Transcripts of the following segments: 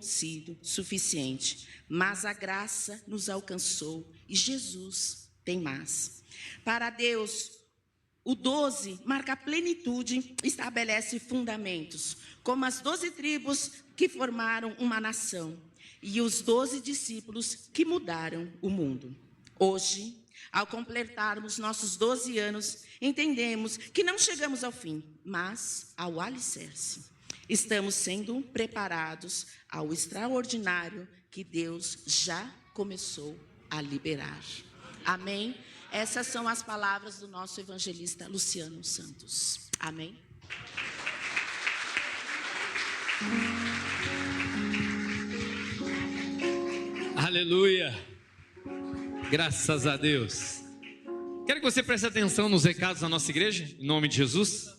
sido suficiente, mas a graça nos alcançou e Jesus tem mais. Para Deus, o 12 marca a plenitude, estabelece fundamentos, como as 12 tribos que formaram uma nação e os 12 discípulos que mudaram o mundo. Hoje, ao completarmos nossos 12 anos, entendemos que não chegamos ao fim, mas ao alicerce. Estamos sendo preparados ao extraordinário que Deus já começou a liberar. Amém? Essas são as palavras do nosso evangelista Luciano Santos. Amém? Aleluia! Graças a Deus. Quero que você preste atenção nos recados da nossa igreja, em nome de Jesus.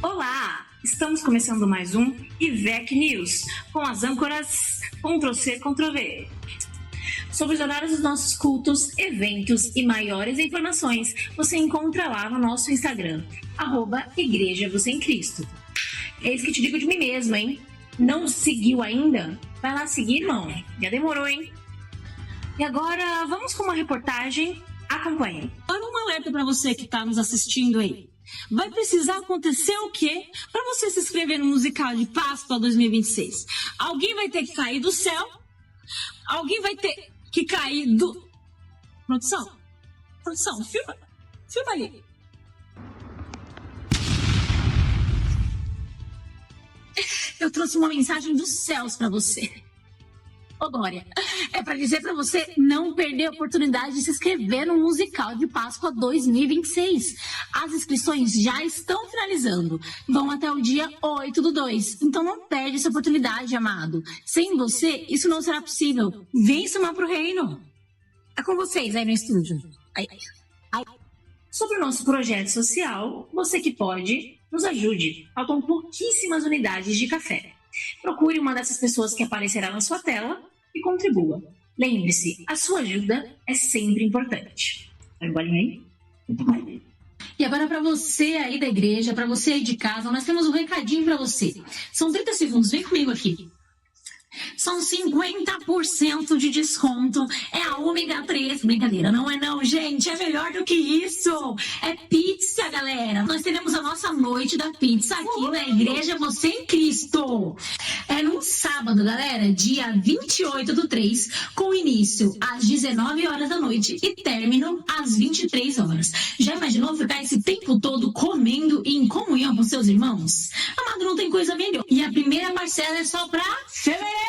Olá! Estamos começando mais um IVEC News, com as âncoras Ctrl+C, Ctrl+V. Sobre os horários dos nossos cultos, eventos e maiores informações, você encontra lá no nosso Instagram, @Igreja Você em Cristo. Eis que te digo de mim mesmo, hein? Não seguiu ainda? Vai lá seguir, irmão. Já demorou, hein? E agora, vamos com uma reportagem. Acompanhe. Olha um alerta para você que está nos assistindo aí. Vai precisar acontecer o quê para você se inscrever no musical de Páscoa 2026? Alguém vai ter que cair do céu? Alguém vai ter que cair do... Produção, filma ali. Eu trouxe uma mensagem dos céus para você. Ô Glória, é para dizer para você não perder a oportunidade de se inscrever no musical de Páscoa 2026. As inscrições já estão finalizando. Vão até o dia 8/2. Então não perde essa oportunidade, amado. Sem você, isso não será possível. Vem somar pro reino. É com vocês aí no estúdio. Sobre o nosso projeto social, você que pode, nos ajude. Faltam pouquíssimas unidades de café. Procure uma dessas pessoas que aparecerá na sua tela e contribua. Lembre-se, a sua ajuda é sempre importante. Vai embora aí? E agora para você aí da igreja, para você aí de casa, nós temos um recadinho para você. São 30 segundos, vem comigo aqui. São 50% de desconto. É a ômega 3. Brincadeira, não é não, gente. É melhor do que isso. É pizza, galera. Nós teremos a nossa noite da pizza aqui na Igreja Você em Cristo. É num sábado, galera, dia 28/3, com início às 19 horas da noite e término às 23 horas. Já imaginou ficar esse tempo todo comendo em comunhão com seus irmãos? Amado, não tem coisa melhor. E a primeira parcela é só pra fevereiro.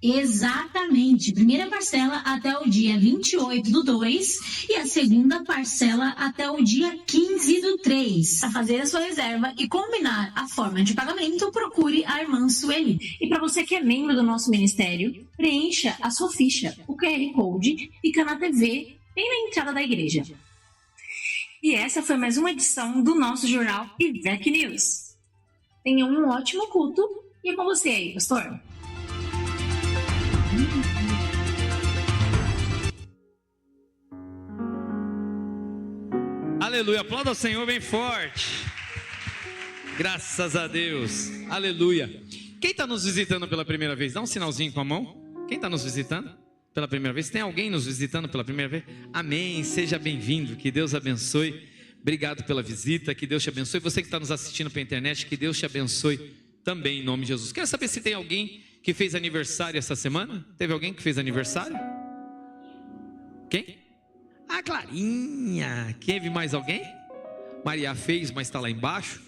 Exatamente. Primeira parcela até o dia 28/2 e a segunda parcela até o dia 15/3. Para fazer a sua reserva e combinar a forma de pagamento, procure a irmã Sueli. E para você que é membro do nosso ministério, preencha a sua ficha. O QR Code fica na TV, bem na entrada da igreja. E essa foi mais uma edição do nosso jornal IVEC News. Tenha um ótimo culto e é com você aí, pastor. Aleluia, aplauda ao Senhor bem forte. Graças a Deus, aleluia. Quem está nos visitando pela primeira vez? Dá um sinalzinho com a mão. Quem está nos visitando pela primeira vez? Tem alguém nos visitando pela primeira vez? Amém, seja bem-vindo, que Deus abençoe. Obrigado pela visita, que Deus te abençoe. Você que está nos assistindo pela internet, que Deus te abençoe também em nome de Jesus. Quero saber se tem alguém que fez aniversário essa semana? Teve alguém que fez aniversário? Quem? A Clarinha. Teve mais alguém? Maria fez, mas está lá embaixo.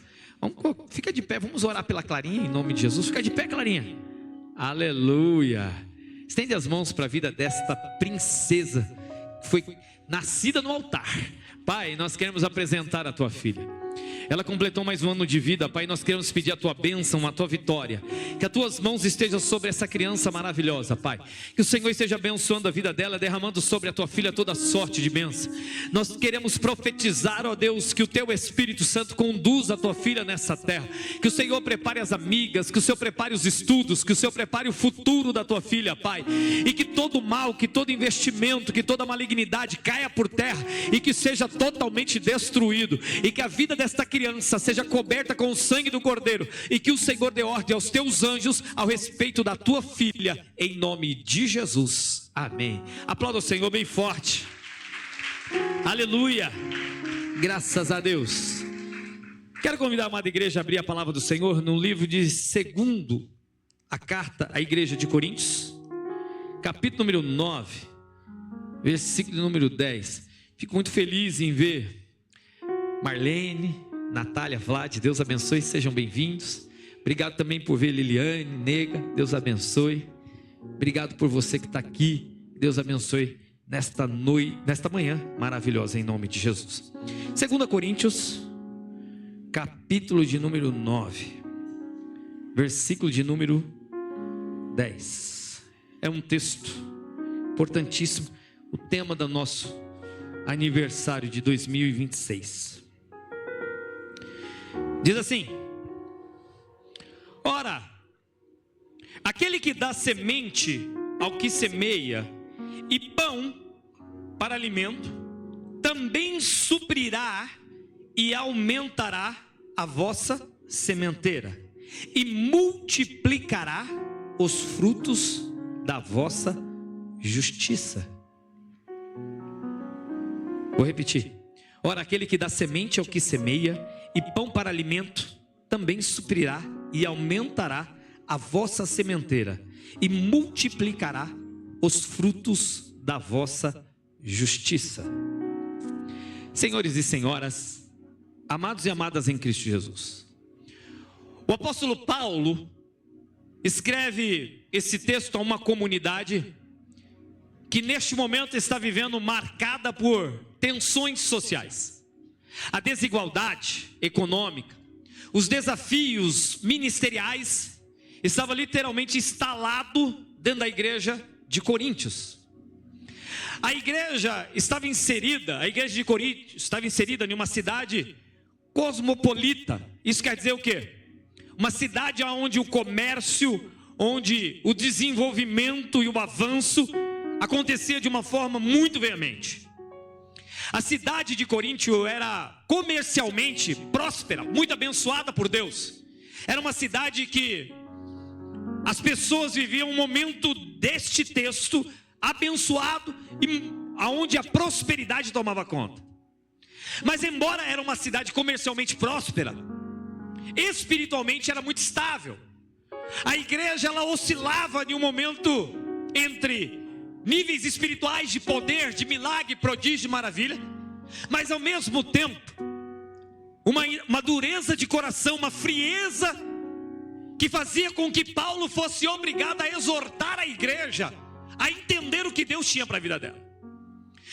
Fica de pé, vamos orar pela Clarinha em nome de Jesus. Fica de pé, Clarinha. Aleluia. Estende as mãos para a vida desta princesa que foi nascida no altar. Pai, nós queremos apresentar a tua filha. Ela completou mais um ano de vida, Pai. Nós queremos pedir a tua bênção, a tua vitória. Que as tuas mãos estejam sobre essa criança maravilhosa, Pai. Que o Senhor esteja abençoando a vida dela, derramando sobre a tua filha toda sorte de bênção. Nós queremos profetizar, ó Deus, que o teu Espírito Santo conduza a tua filha nessa terra. Que o Senhor prepare as amigas, que o Senhor prepare os estudos, que o Senhor prepare o futuro da tua filha, Pai. E que todo mal, que todo investimento, que toda malignidade caia por terra e que seja totalmente destruído. E que a vida desta criança seja coberta com o sangue do Cordeiro, e que o Senhor dê ordem aos teus anjos ao respeito da tua filha, em nome de Jesus, amém. Aplauda o Senhor bem forte, aleluia, graças a Deus. Quero convidar a amada igreja a abrir a palavra do Senhor no livro de 2ª a carta à igreja de Coríntios, capítulo número 9, versículo número 10. Fico muito feliz em ver Marlene, Natália, Vlad, Deus abençoe, sejam bem-vindos. Obrigado também por ver Liliane, Nega, Deus abençoe. Obrigado por você que está aqui, Deus abençoe nesta manhã maravilhosa, em nome de Jesus. 2 Coríntios, capítulo de número 9, versículo de número 10. É um texto importantíssimo, o tema do nosso aniversário de 2026. Diz assim: ora, aquele que dá semente ao que semeia e pão para alimento, também suprirá e aumentará a vossa sementeira e multiplicará os frutos da vossa justiça. Vou repetir. Ora, aquele que dá semente ao que semeia e pão para alimento, também suprirá e aumentará a vossa sementeira e multiplicará os frutos da vossa justiça. Senhores e senhoras, amados e amadas em Cristo Jesus, o apóstolo Paulo escreve esse texto a uma comunidade que neste momento está vivendo marcada por tensões sociais. A desigualdade econômica, os desafios ministeriais estavam literalmente instalados dentro da igreja de Coríntios. A igreja de Coríntios estava inserida em uma cidade cosmopolita. Isso quer dizer o quê? Uma cidade onde o comércio, onde o desenvolvimento e o avanço acontecia de uma forma muito veemente. A cidade de Coríntio era comercialmente próspera, muito abençoada por Deus. Era uma cidade que as pessoas viviam um momento deste texto abençoado, e aonde a prosperidade tomava conta. Mas embora era uma cidade comercialmente próspera, espiritualmente era muito estável. A igreja ela oscilava em um momento entre níveis espirituais de poder, de milagre, prodígio, maravilha, mas ao mesmo tempo uma dureza de coração, uma frieza que fazia com que Paulo fosse obrigado a exortar a igreja a entender o que Deus tinha para a vida dela.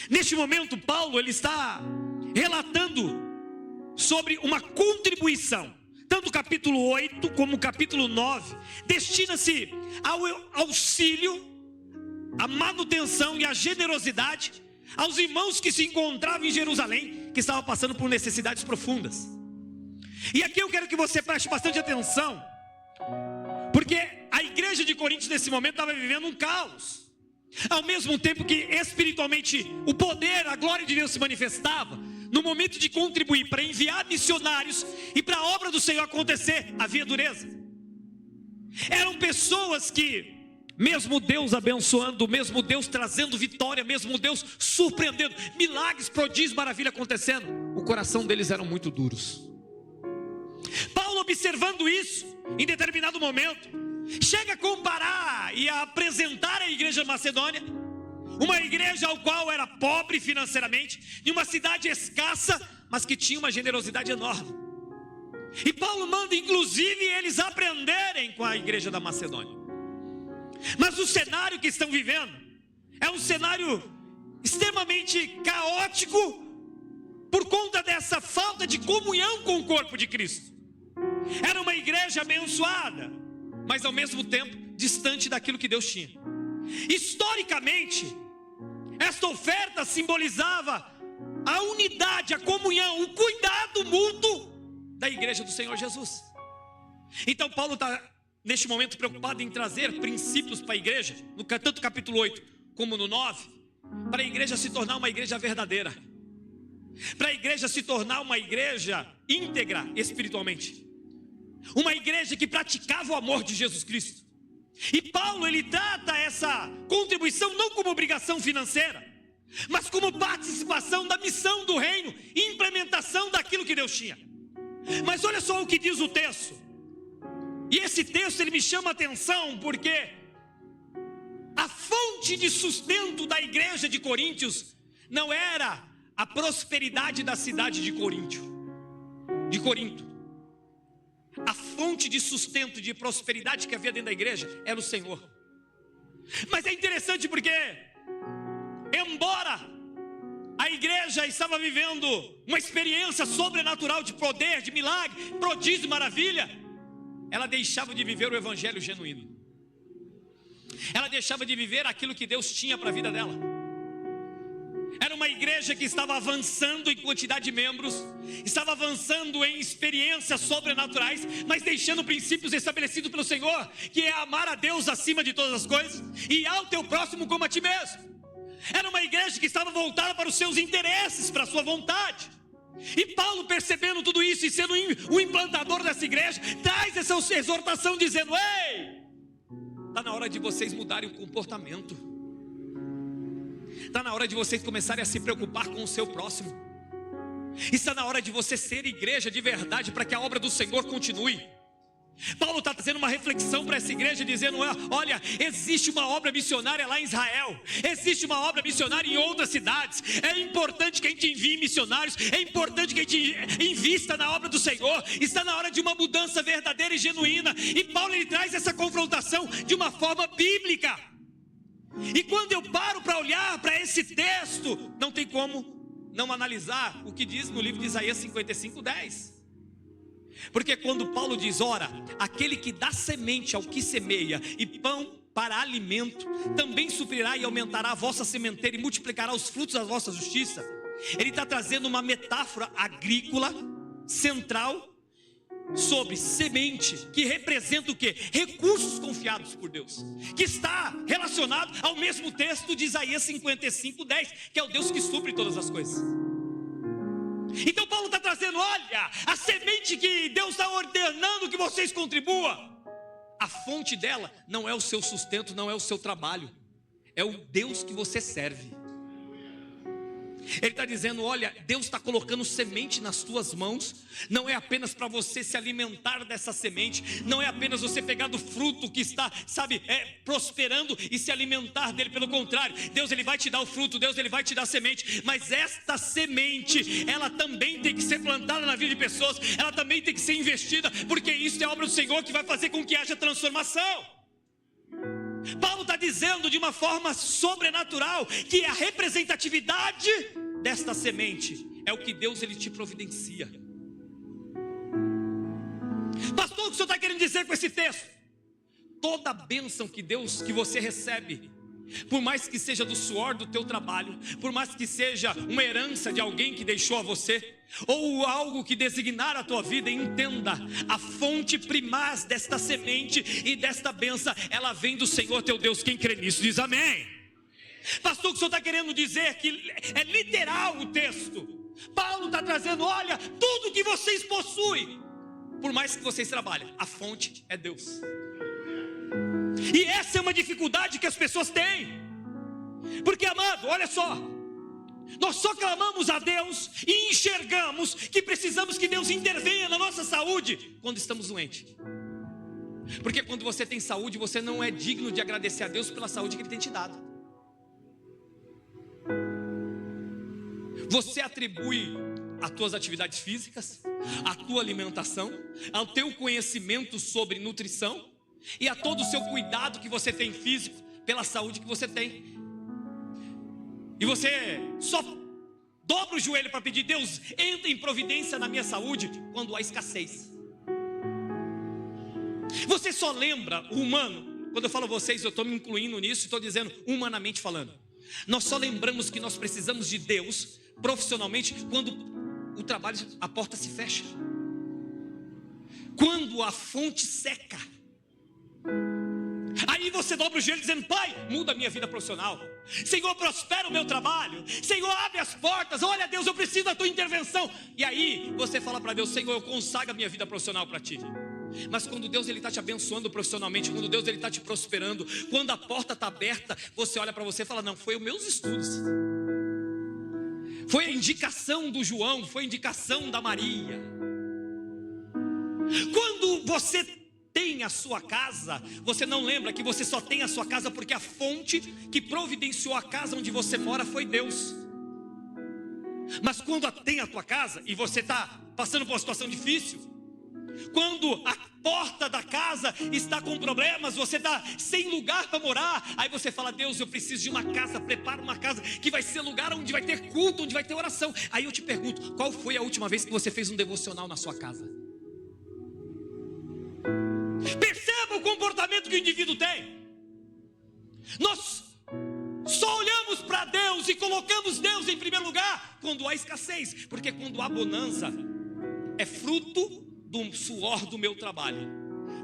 Neste momento Paulo ele está relatando sobre uma contribuição. Tanto o capítulo 8 como o capítulo 9 destina-se ao auxílio, a manutenção e a generosidade aos irmãos que se encontravam em Jerusalém, que estavam passando por necessidades profundas. E aqui eu quero que você preste bastante atenção, porque a igreja de Coríntios nesse momento estava vivendo um caos. Ao mesmo tempo que espiritualmente o poder, a glória de Deus se manifestava, no momento de contribuir para enviar missionários e para a obra do Senhor acontecer, havia dureza. Eram pessoas que, mesmo Deus abençoando, mesmo Deus trazendo vitória, mesmo Deus surpreendendo, milagres, prodígios, maravilha acontecendo, o coração deles eram muito duros. Paulo, observando isso, em determinado momento, chega a comparar e a apresentar a igreja de Macedônia, uma igreja ao qual era pobre financeiramente, de uma cidade escassa, mas que tinha uma generosidade enorme. E Paulo manda inclusive eles aprenderem com a igreja da Macedônia. Mas o cenário que estão vivendo é um cenário extremamente caótico por conta dessa falta de comunhão com o corpo de Cristo. Era uma igreja abençoada, mas ao mesmo tempo distante daquilo que Deus tinha. Historicamente, esta oferta simbolizava a unidade, a comunhão, o cuidado mútuo da igreja do Senhor Jesus. Então Paulo está neste momento preocupado em trazer princípios para a igreja, tanto no capítulo 8 como no 9, para a igreja se tornar uma igreja verdadeira, para a igreja se tornar uma igreja íntegra espiritualmente, uma igreja que praticava o amor de Jesus Cristo. E Paulo, ele trata essa contribuição não como obrigação financeira, mas como participação da missão do reino e implementação daquilo que Deus tinha. Mas olha só o que diz o texto. E esse texto ele me chama a atenção porque a fonte de sustento da igreja de Coríntios não era a prosperidade da cidade de Corinto. A fonte de sustento, de prosperidade que havia dentro da igreja era o Senhor. Mas é interessante porque, embora a igreja estava vivendo uma experiência sobrenatural de poder, de milagre, prodígio e maravilha, ela deixava de viver o evangelho genuíno. Ela deixava de viver aquilo que Deus tinha para a vida dela. Era uma igreja que estava avançando em quantidade de membros, estava avançando em experiências sobrenaturais, mas deixando princípios estabelecidos pelo Senhor, que é amar a Deus acima de todas as coisas e ao teu próximo como a ti mesmo. Era uma igreja que estava voltada para os seus interesses, para a sua vontade. E Paulo, percebendo tudo isso e sendo o implantador dessa igreja, traz essa exortação dizendo: ei, está na hora de vocês mudarem o comportamento, está na hora de vocês começarem a se preocupar com o seu próximo, está na hora de você ser igreja de verdade para que a obra do Senhor continue. Paulo está trazendo uma reflexão para essa igreja, dizendo: olha, existe uma obra missionária lá em Israel, existe uma obra missionária em outras cidades. É importante que a gente envie missionários, é importante que a gente invista na obra do Senhor. Está na hora de uma mudança verdadeira e genuína. E Paulo ele traz essa confrontação de uma forma bíblica. E quando eu paro para olhar para esse texto, não tem como não analisar o que diz no livro de Isaías 55:10. Porque quando Paulo diz: ora, aquele que dá semente ao que semeia e pão para alimento, também suprirá e aumentará a vossa sementeira e multiplicará os frutos da vossa justiça. Ele está trazendo uma metáfora agrícola central sobre semente, que representa o quê? Recursos confiados por Deus, que está relacionado ao mesmo texto de Isaías 55:10, que é o Deus que supre todas as coisas. Então Paulo está trazendo: olha, a semente que Deus está ordenando que vocês contribuam, a fonte dela não é o seu sustento, não é o seu trabalho, é o Deus que você serve. Ele está dizendo: olha, Deus está colocando semente nas tuas mãos, não é apenas para você se alimentar dessa semente, não é apenas você pegar do fruto que está, prosperando e se alimentar dele. Pelo contrário, Deus ele vai te dar o fruto, Deus ele vai te dar a semente, mas esta semente, ela também tem que ser plantada na vida de pessoas, ela também tem que ser investida, porque isso é a obra do Senhor que vai fazer com que haja transformação. Paulo está dizendo de uma forma sobrenatural que a representatividade desta semente é o que Deus ele te providencia. Pastor, o que o senhor está querendo dizer com esse texto? Toda bênção que você recebe, por mais que seja do suor do teu trabalho, por mais que seja uma herança de alguém que deixou a você, ou algo que designar a tua vida, entenda, a fonte primaz desta semente e desta bênção, ela vem do Senhor teu Deus. Quem crê nisso diz amém. Pastor, o que o senhor está querendo dizer? Que é literal o texto. Paulo está trazendo: olha, tudo que vocês possuem, por mais que vocês trabalhem, a fonte é Deus. E essa é uma dificuldade que as pessoas têm, porque, amado, olha só, nós só clamamos a Deus e enxergamos que precisamos que Deus intervenha na nossa saúde quando estamos doentes. Porque quando você tem saúde, você não é digno de agradecer a Deus pela saúde que Ele tem te dado. Você atribui as tuas atividades físicas, a tua alimentação, ao teu conhecimento sobre nutrição e a todo o seu cuidado que você tem físico pela saúde que você tem. E você só Dobra o joelho para pedir: Deus, entra em providência na minha saúde quando há escassez. Você só lembra o humano. Quando eu falo vocês, eu estou me incluindo nisso e estou dizendo humanamente falando. Nós só lembramos que nós precisamos de Deus profissionalmente quando o trabalho, a porta se fecha, quando a fonte seca. Aí você dobra o joelho dizendo: Pai, muda a minha vida profissional. Senhor, prospera o meu trabalho. Senhor, abre as portas. Olha, Deus, eu preciso da tua intervenção. E aí você fala para Deus: Senhor, eu consagro a minha vida profissional para ti. Mas quando Deus está te abençoando profissionalmente, quando Deus está te prosperando, quando a porta está aberta, você olha para você e fala: não, foi os meus estudos, foi a indicação do João, foi a indicação da Maria. Quando você tem a sua casa, você não lembra que você só tem a sua casa porque a fonte que providenciou a casa onde você mora foi Deus. Mas quando tem a tua casa e você está passando por uma situação difícil, quando a porta da casa está com problemas, você está sem lugar para morar, aí você fala: Deus, eu preciso de uma casa, prepara uma casa que vai ser lugar onde vai ter culto, onde vai ter oração. Aí eu te pergunto: qual foi a última vez que você fez um devocional na sua casa? Perceba o comportamento que o indivíduo tem. Nós só olhamos para Deus e colocamos Deus em primeiro lugar quando há escassez, porque quando há bonança é fruto do suor do meu trabalho,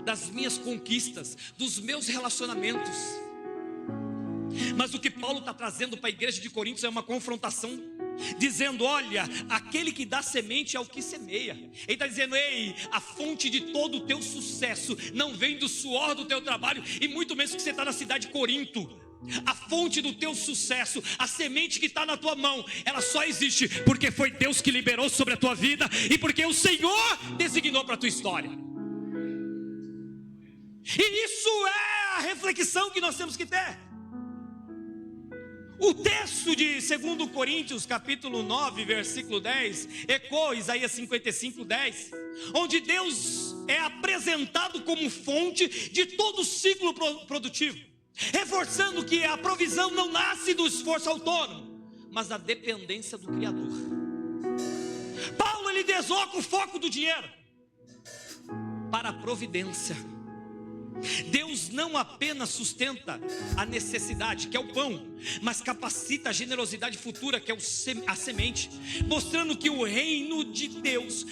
das minhas conquistas, dos meus relacionamentos. Mas o que Paulo está trazendo para a igreja de Coríntios é uma confrontação, dizendo: olha, aquele que dá semente é o que semeia. Ele está dizendo: ei, a fonte de todo o teu sucesso não vem do suor do teu trabalho, e muito menos que você está na cidade de Corinto. A fonte do teu sucesso, a semente que está na tua mão, ela só existe porque foi Deus que liberou sobre a tua vida e porque o Senhor designou para a tua história. E isso é a reflexão que nós temos que ter. O texto de 2 Coríntios capítulo 9, versículo 10 ecoa Isaías 55, 10, onde Deus é apresentado como fonte de todo o ciclo produtivo, reforçando que a provisão não nasce do esforço autônomo, mas da dependência do Criador. Paulo, ele desloca o foco do dinheiro para a providência. Deus não apenas sustenta a necessidade, que é o pão, mas capacita a generosidade futura, que é a semente, mostrando que o reino de Deus,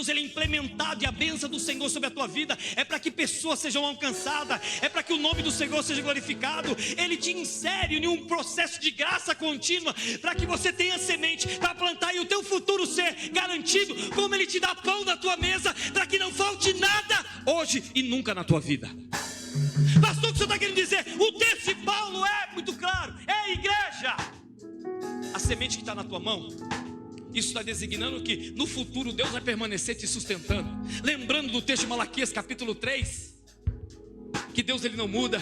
ele é implementado, e a bênção do Senhor sobre a tua vida é para que pessoas sejam alcançadas, é para que o nome do Senhor seja glorificado. Ele te insere em um processo de graça contínua, para que você tenha semente para plantar e o teu futuro ser garantido, como Ele te dá pão na tua mesa, para que não falte nada hoje e nunca na tua vida. Pastor, o que o senhor está querendo dizer? O texto de Paulo é muito claro: é igreja. A semente que está na tua mão, isso está designando que no futuro Deus vai permanecer te sustentando. Lembrando do texto de Malaquias capítulo 3, que Deus, ele não muda.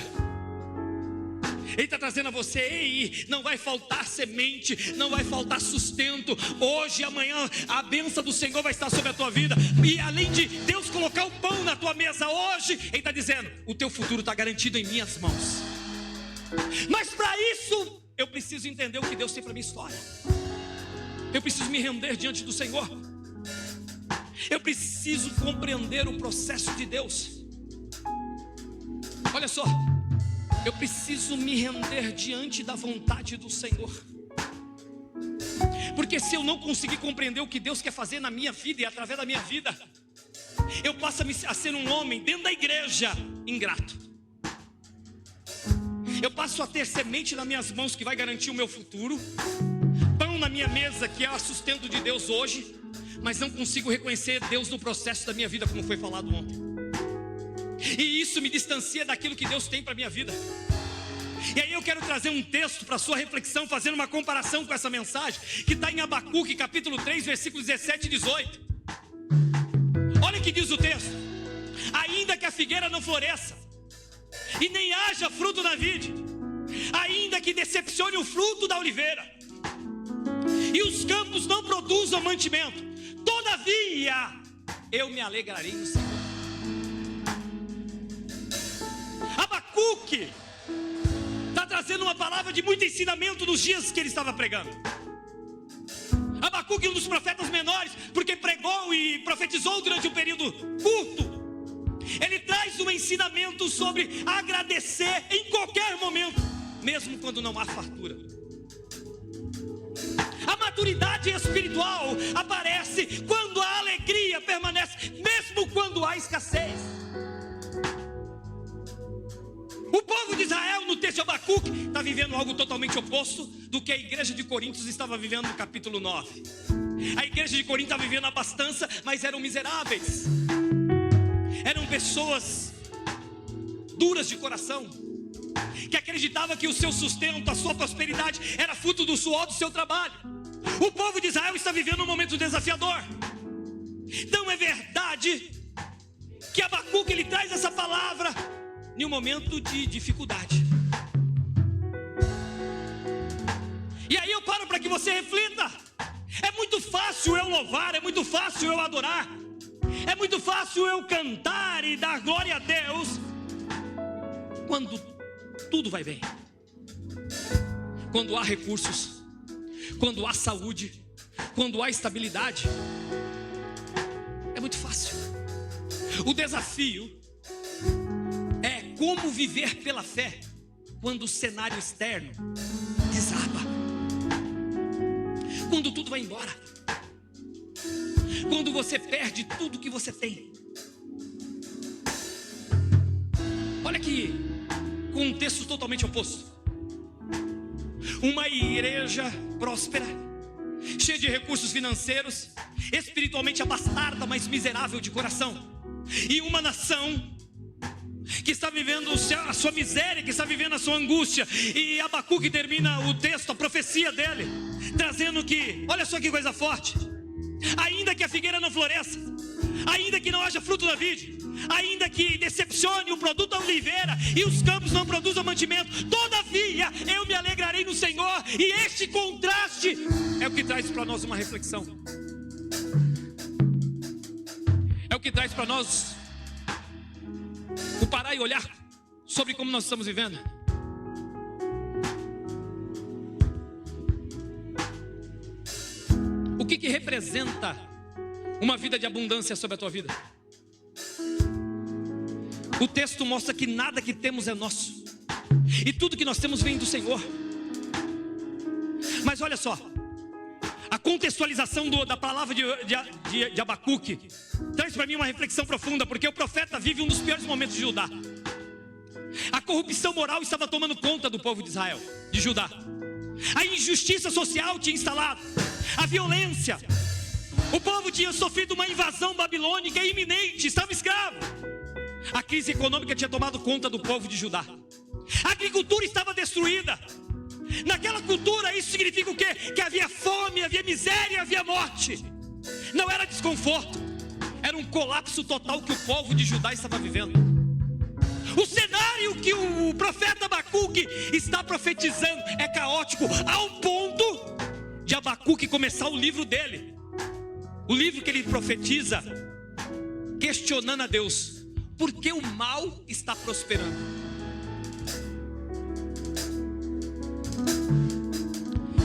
Ele está trazendo a você: ei, não vai faltar semente, não vai faltar sustento. Hoje e amanhã a bênção do Senhor vai estar sobre a tua vida. E além de Deus colocar o pão na tua mesa hoje, Ele está dizendo: o teu futuro está garantido em minhas mãos. Mas para isso eu preciso entender o que Deus tem para minha história. Eu preciso me render diante do Senhor. Eu preciso compreender o processo de Deus. Olha só, eu preciso me render diante da vontade do Senhor. Porque se eu não conseguir compreender o que Deus quer fazer na minha vida e através da minha vida, eu passo a ser um homem dentro da igreja ingrato. Eu passo a ter semente nas minhas mãos que vai garantir o meu futuro, pão na minha mesa que é o sustento de Deus hoje, mas não consigo reconhecer Deus no processo da minha vida, como foi falado ontem. E isso me distancia daquilo que Deus tem para a minha vida. E aí eu quero trazer um texto para a sua reflexão, fazendo uma comparação com essa mensagem, que está em Abacuque capítulo 3, versículos 17 e 18. Olha o que diz o texto: ainda que a figueira não floresça, e nem haja fruto na vide, ainda que decepcione o fruto da oliveira, e os campos não produzam mantimento, todavia eu me alegrarei no Senhor. Abacuque está trazendo uma palavra de muito ensinamento nos dias que ele estava pregando. Abacuque é um dos profetas menores, porque pregou e profetizou durante um período curto. Ele traz um ensinamento sobre agradecer em qualquer momento, mesmo quando não há fartura. A maturidade espiritual aparece quando a alegria permanece, mesmo quando há escassez. O povo de Israel, no texto de Abacuque, está vivendo algo totalmente oposto do que a igreja de Coríntios estava vivendo no capítulo 9. A igreja de Corinto estava vivendo abastança, mas eram miseráveis. Eram pessoas duras de coração, que acreditavam que o seu sustento, a sua prosperidade era fruto do suor do seu trabalho. O povo de Israel está vivendo um momento desafiador. Então é verdade que Abacuque ele traz essa palavra em um momento de dificuldade. E aí eu paro para que você reflita. É muito fácil eu louvar, é muito fácil eu adorar, é muito fácil eu cantar e dar glória a Deus quando tudo vai bem, quando há recursos, quando há saúde, quando há estabilidade. É muito fácil. O desafio é como viver pela fé quando o cenário externo desaba, quando tudo vai embora, quando você perde tudo que você tem. Olha aqui, com um texto totalmente oposto. Uma igreja próspera, cheia de recursos financeiros, espiritualmente abastada, mas miserável de coração. E uma nação que está vivendo a sua miséria, que está vivendo a sua angústia. E Abacuque termina o texto, a profecia dele, trazendo que, olha só que coisa forte: ainda que a figueira não floresça, ainda que não haja fruto na vide, ainda que decepcione o produto da oliveira e os campos não produzam mantimento, todavia eu me alegrarei no Senhor. E este contraste é o que traz para nós uma reflexão, é o que traz para nós o parar e olhar sobre como nós estamos vivendo. O que representa uma vida de abundância sobre a tua vida? O texto mostra que nada que temos é nosso, e tudo que nós temos vem do Senhor. Mas olha só, a contextualização da palavra de Abacuque traz para mim uma reflexão profunda, porque o profeta vive um dos piores momentos de Judá. A corrupção moral estava tomando conta do povo de Israel, de Judá. A injustiça social tinha instalado, a violência. O povo tinha sofrido uma invasão babilônica iminente, estava escravo. A crise econômica tinha tomado conta do povo de Judá. A agricultura estava destruída. Naquela cultura isso significa o quê? Que havia fome, havia miséria, havia morte. Não era desconforto, era um colapso total que o povo de Judá estava vivendo. O cenário que o profeta Abacuque está profetizando é caótico, ao ponto de Abacuque começar o livro dele, o livro que ele profetiza, questionando a Deus: por que o mal está prosperando?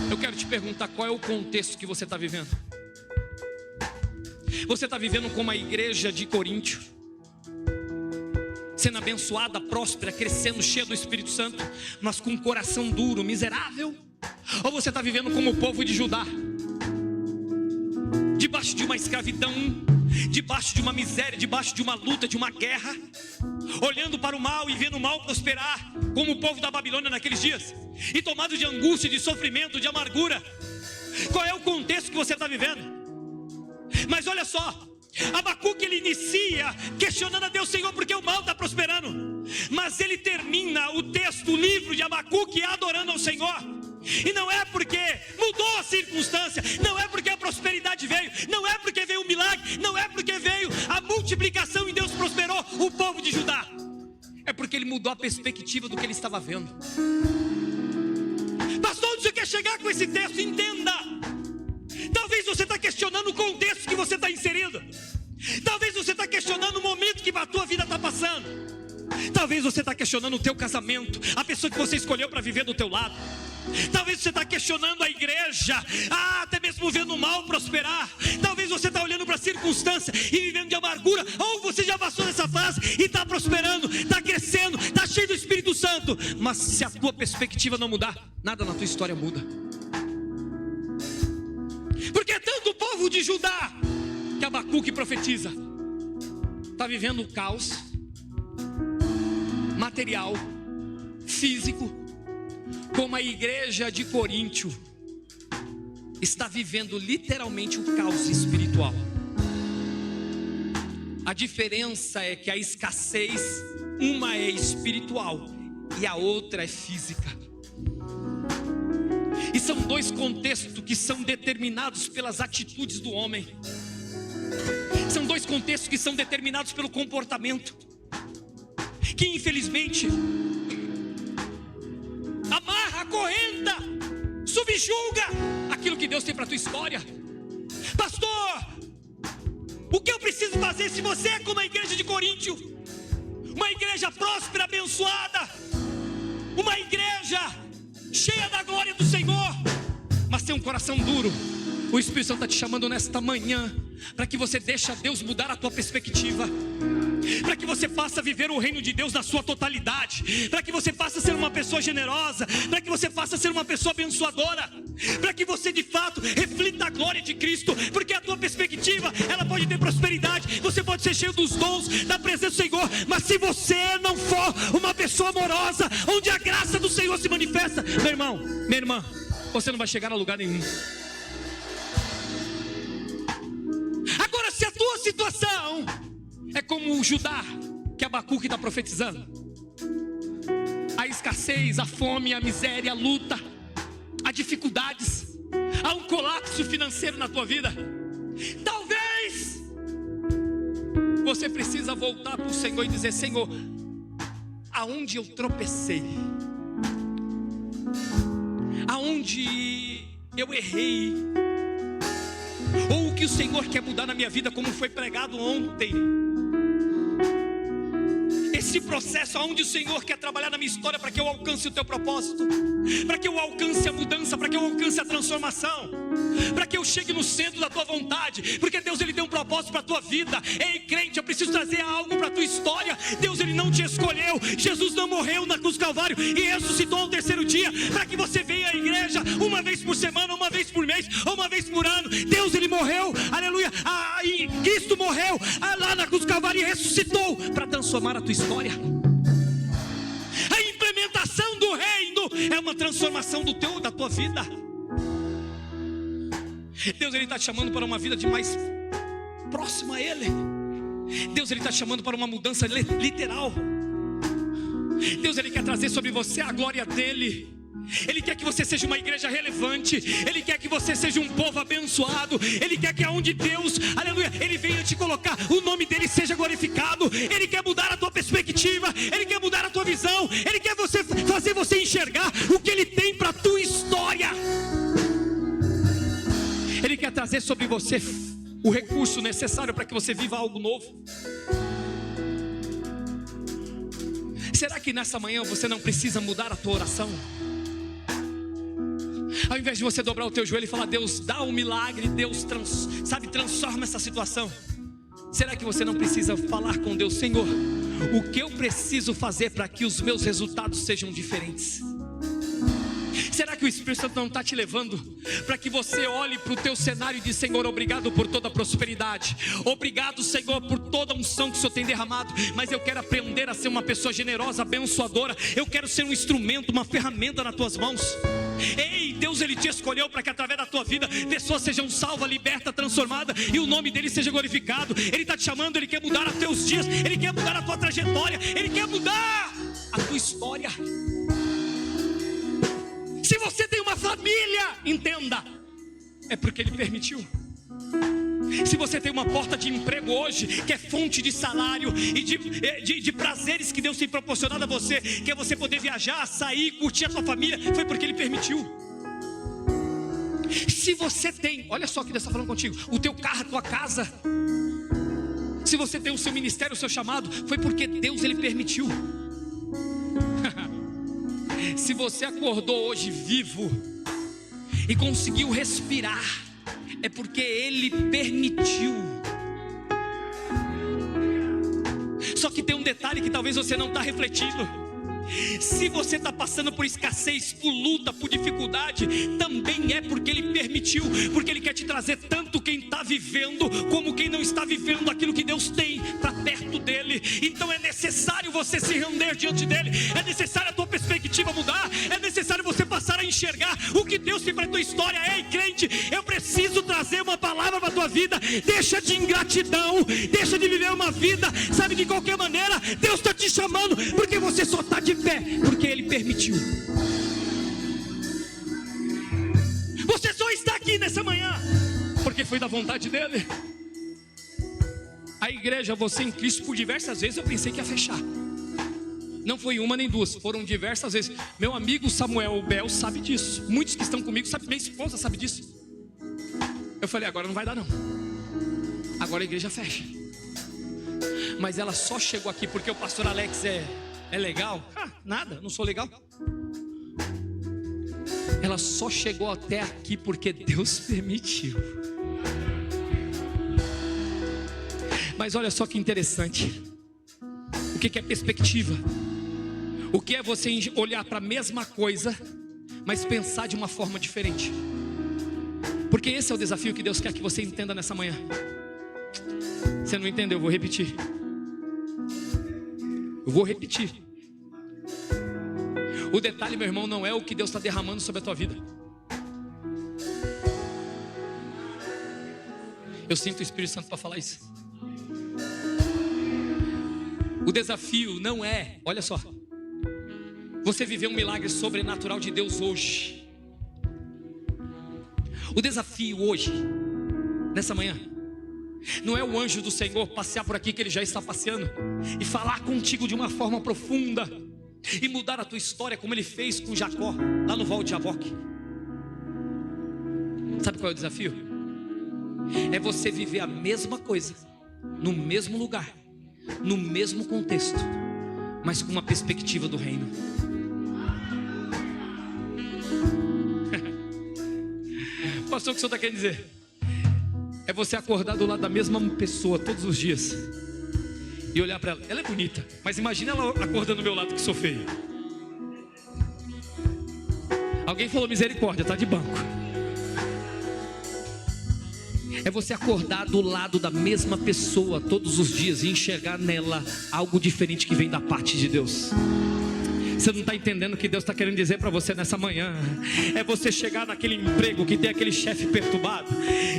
Eu quero te perguntar, qual é o contexto que você está vivendo? Você está vivendo como a igreja de Coríntio, sendo abençoada, próspera, crescendo, cheia do Espírito Santo, mas com um coração duro, miserável? Ou você está vivendo como o povo de Judá, debaixo de uma escravidão, debaixo de uma miséria, debaixo de uma luta, de uma guerra, olhando para o mal e vendo o mal prosperar, como o povo da Babilônia naqueles dias, e tomado de angústia, de sofrimento, de amargura? Qual é o contexto que você está vivendo? Mas olha só, Abacuque ele inicia questionando a Deus: Senhor, por que o mal está prosperando? Mas ele termina o texto, o livro de Abacuque, adorando ao Senhor. E não é porque mudou a circunstância, não é porque a prosperidade veio, não é porque veio o milagre, não é porque veio a multiplicação e Deus prosperou o povo de Judá. É porque ele mudou a perspectiva do que ele estava vendo. Pastor, onde você quer chegar com esse texto? Entenda. Talvez você está questionando o contexto que você está inserido. Talvez você está questionando o momento que a tua vida está passando. Talvez você está questionando o teu casamento, a pessoa que você escolheu para viver do teu lado. Talvez você está questionando a igreja, até mesmo vendo o mal prosperar. Talvez você está olhando para a circunstância e vivendo de amargura. Ou você já passou dessa fase e está prosperando, está crescendo, está cheio do Espírito Santo. Mas se a tua perspectiva não mudar, nada na tua história muda. Porque é tanto o povo de Judá que Abacuque profetiza está vivendo o caos material, físico, como a igreja de Coríntio está vivendo literalmente o caos espiritual. A diferença é que a escassez, uma é espiritual e a outra é física. E são dois contextos que são determinados pelas atitudes do homem. São dois contextos que são determinados pelo comportamento, que infelizmente amarra, acorrenta, subjuga aquilo que Deus tem para a tua história. Pastor, o que eu preciso fazer se você é como a igreja de Coríntio? Uma igreja próspera, abençoada, uma igreja cheia da glória do Senhor, mas tem um coração duro. O Espírito Santo está te chamando nesta manhã para que você deixe Deus mudar a tua perspectiva, para que você possa viver o reino de Deus na sua totalidade, para que você possa ser uma pessoa generosa, para que você possa ser uma pessoa abençoadora, para que você de fato reflita a glória de Cristo. Porque a tua perspectiva, ela pode ter prosperidade, você pode ser cheio dos dons, da presença do Senhor, mas se você não for uma pessoa amorosa, onde a graça do Senhor se manifesta, meu irmão, minha irmã, você não vai chegar a lugar nenhum. Agora, se a tua situação é como o Judá que Abacuque está profetizando, a escassez, a fome, a miséria, a luta, há dificuldades, há um colapso financeiro na tua vida, talvez você precisa voltar para o Senhor e dizer: Senhor, aonde eu tropecei, aonde eu errei, ou o que o Senhor quer mudar na minha vida, como foi pregado ontem. Esse processo onde o Senhor quer trabalhar na minha história para que eu alcance o teu propósito, para que eu alcance a mudança, para que eu alcance a transformação, para que eu chegue no centro da tua vontade. Porque Deus, Ele tem um propósito para a tua vida. Ei, crente, eu preciso trazer algo para a tua história. Deus, Ele não te escolheu. Jesus não morreu na cruz do Calvário e ressuscitou ao terceiro dia para que você venha à igreja uma vez por semana, uma vez por mês, ou uma vez por ano. Deus, Ele morreu, aleluia, e Cristo morreu lá na cruz do Calvário e ressuscitou para transformar a tua história. A implementação do reino é uma transformação da tua vida. Deus, Ele está te chamando para uma vida de mais próxima a Ele. Deus, Ele está te chamando para uma mudança literal. Deus, Ele quer trazer sobre você a glória dEle. Ele quer que você seja uma igreja relevante. Ele quer que você seja um povo abençoado. Ele quer que aonde Deus, aleluia, Ele venha te colocar, o nome dEle seja glorificado. Ele quer mudar a tua perspectiva, Ele quer mudar a tua visão, Ele quer fazer você enxergar o que Ele tem para a tua história. Ele quer trazer sobre você o recurso necessário para que você viva algo novo. Será que nessa manhã você não precisa mudar a tua oração? Ao invés de você dobrar o teu joelho e falar: Deus, dá um milagre, Deus transforma essa situação. Será que você não precisa falar com Deus: Senhor, o que eu preciso fazer para que os meus resultados sejam diferentes? Será que o Espírito Santo não está te levando para que você olhe para o teu cenário e diz: Senhor, obrigado por toda a prosperidade, obrigado, Senhor, por toda a unção que o Senhor tem derramado, mas eu quero aprender a ser uma pessoa generosa, abençoadora. Eu quero ser um instrumento, uma ferramenta nas tuas mãos. Ei, Deus, Ele te escolheu para que através da tua vida pessoas sejam salvas, libertas, transformadas e o nome dEle seja glorificado. Ele está te chamando, Ele quer mudar os teus dias, Ele quer mudar a tua trajetória, Ele quer mudar a tua história. Se você tem uma família, entenda, é porque Ele permitiu. Se você tem uma porta de emprego hoje, que é fonte de salário e de prazeres que Deus tem proporcionado a você, que é você poder viajar, sair, curtir a sua família, foi porque Ele permitiu. Se você tem, olha só o que Deus está falando contigo, o teu carro, a tua casa, se você tem o seu ministério, o seu chamado, foi porque Deus, Ele permitiu. Se você acordou hoje vivo e conseguiu respirar, é porque Ele permitiu. Só que tem um detalhe que talvez você não está refletindo. Se você está passando por escassez, por luta, por dificuldade, também é porque Ele permitiu, porque Ele quer te trazer tanto quem está vivendo, como quem não está vivendo aquilo que Deus tem para perto dEle. Então é necessário você se render diante dEle, é necessário a tua perspectiva mudar, é necessário você passar a enxergar o que Deus tem para a tua história. Ei, crente, eu preciso trazer uma palavra para a tua vida. Deixa de ingratidão, deixa de viver uma vida, sabe, de qualquer maneira. Deus está te chamando, porque você só está de pé porque Ele permitiu. Você só está aqui nessa manhã porque foi da vontade dEle. A igreja, você em Cristo, por diversas vezes eu pensei que ia fechar. Não foi uma nem duas, foram diversas vezes. Meu amigo Samuel Bel sabe disso. Muitos que estão comigo sabem, minha esposa sabe disso. Eu falei, agora não vai dar não. Agora a igreja fecha. Mas ela só chegou aqui porque o pastor Alex é legal? Nada, não sou legal. Ela só chegou até aqui porque Deus permitiu. Mas olha só que interessante. O que é perspectiva? O que é você olhar para a mesma coisa, mas pensar de uma forma diferente? Porque esse é o desafio que Deus quer que você entenda nessa manhã. Você não entendeu, eu vou repetir. Eu vou repetir. O detalhe, meu irmão, não é o que Deus está derramando sobre a tua vida. Eu sinto o Espírito Santo para falar isso. O desafio não é, olha só, você viver um milagre sobrenatural de Deus hoje. O desafio hoje, nessa manhã, não é o anjo do Senhor passear por aqui, que Ele já está passeando, e falar contigo de uma forma profunda, e mudar a tua história, como Ele fez com Jacó, lá no Val de Jaboque. Sabe qual é o desafio? É você viver a mesma coisa, no mesmo lugar, no mesmo contexto, mas com uma perspectiva do reino. Pastor, o que o senhor está querendo dizer? É você acordar do lado da mesma pessoa todos os dias e olhar para ela. Ela é bonita, mas imagina ela acordando do meu lado, que sou feio. Alguém falou misericórdia, tá de banco. É você acordar do lado da mesma pessoa todos os dias e enxergar nela algo diferente que vem da parte de Deus. Você não está entendendo o que Deus está querendo dizer para você nessa manhã. É você chegar naquele emprego que tem aquele chefe perturbado,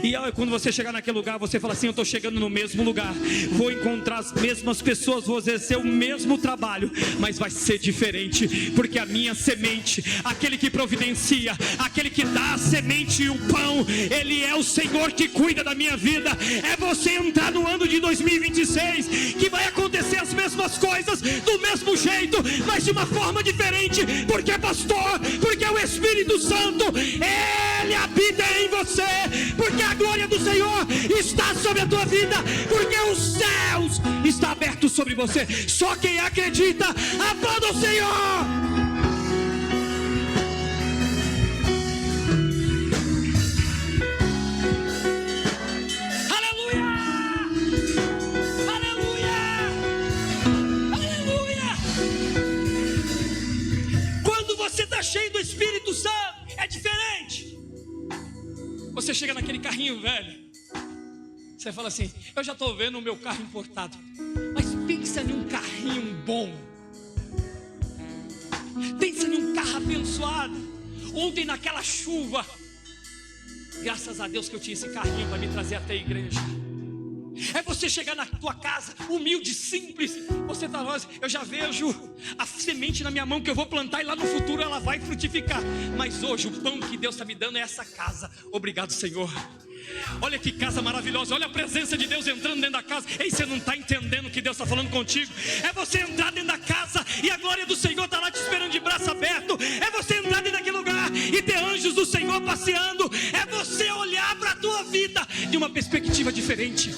e quando você chegar naquele lugar, você fala assim: eu estou chegando no mesmo lugar, vou encontrar as mesmas pessoas, vou exercer o mesmo trabalho, mas vai ser diferente, porque a minha semente, aquele que providencia, aquele que dá a semente e o pão, Ele é o Senhor que cuida da minha vida. É você entrar no ano de 2026, que vai acontecer as mesmas coisas, do mesmo jeito, mas de uma forma diferente. Porque pastor, porque o Espírito Santo, Ele habita em você, porque a glória do Senhor está sobre a tua vida, porque os céus estão abertos sobre você. Só quem acredita, aplauda o Senhor. Cheio do Espírito Santo, é diferente. Você chega naquele carrinho velho, você fala assim: eu já estou vendo o meu carro importado. Mas pensa em um carrinho bom, pensa em um carro abençoado. Ontem naquela chuva, graças a Deus que eu tinha esse carrinho para me trazer até a igreja. É você chegar na tua casa, humilde, simples. Você está lá, eu já vejo a semente na minha mão que eu vou plantar, e lá no futuro ela vai frutificar. Mas hoje o pão que Deus está me dando é essa casa. Obrigado, Senhor. Olha que casa maravilhosa, olha a presença de Deus entrando dentro da casa. Ei, você não está entendendo o que Deus está falando contigo? É você entrar dentro da casa e a glória do Senhor está lá te esperando de braço aberto. É você entrar dentro daquele lugar e ter anjos do Senhor passeando. É você olhar para a tua vida de uma perspectiva diferente.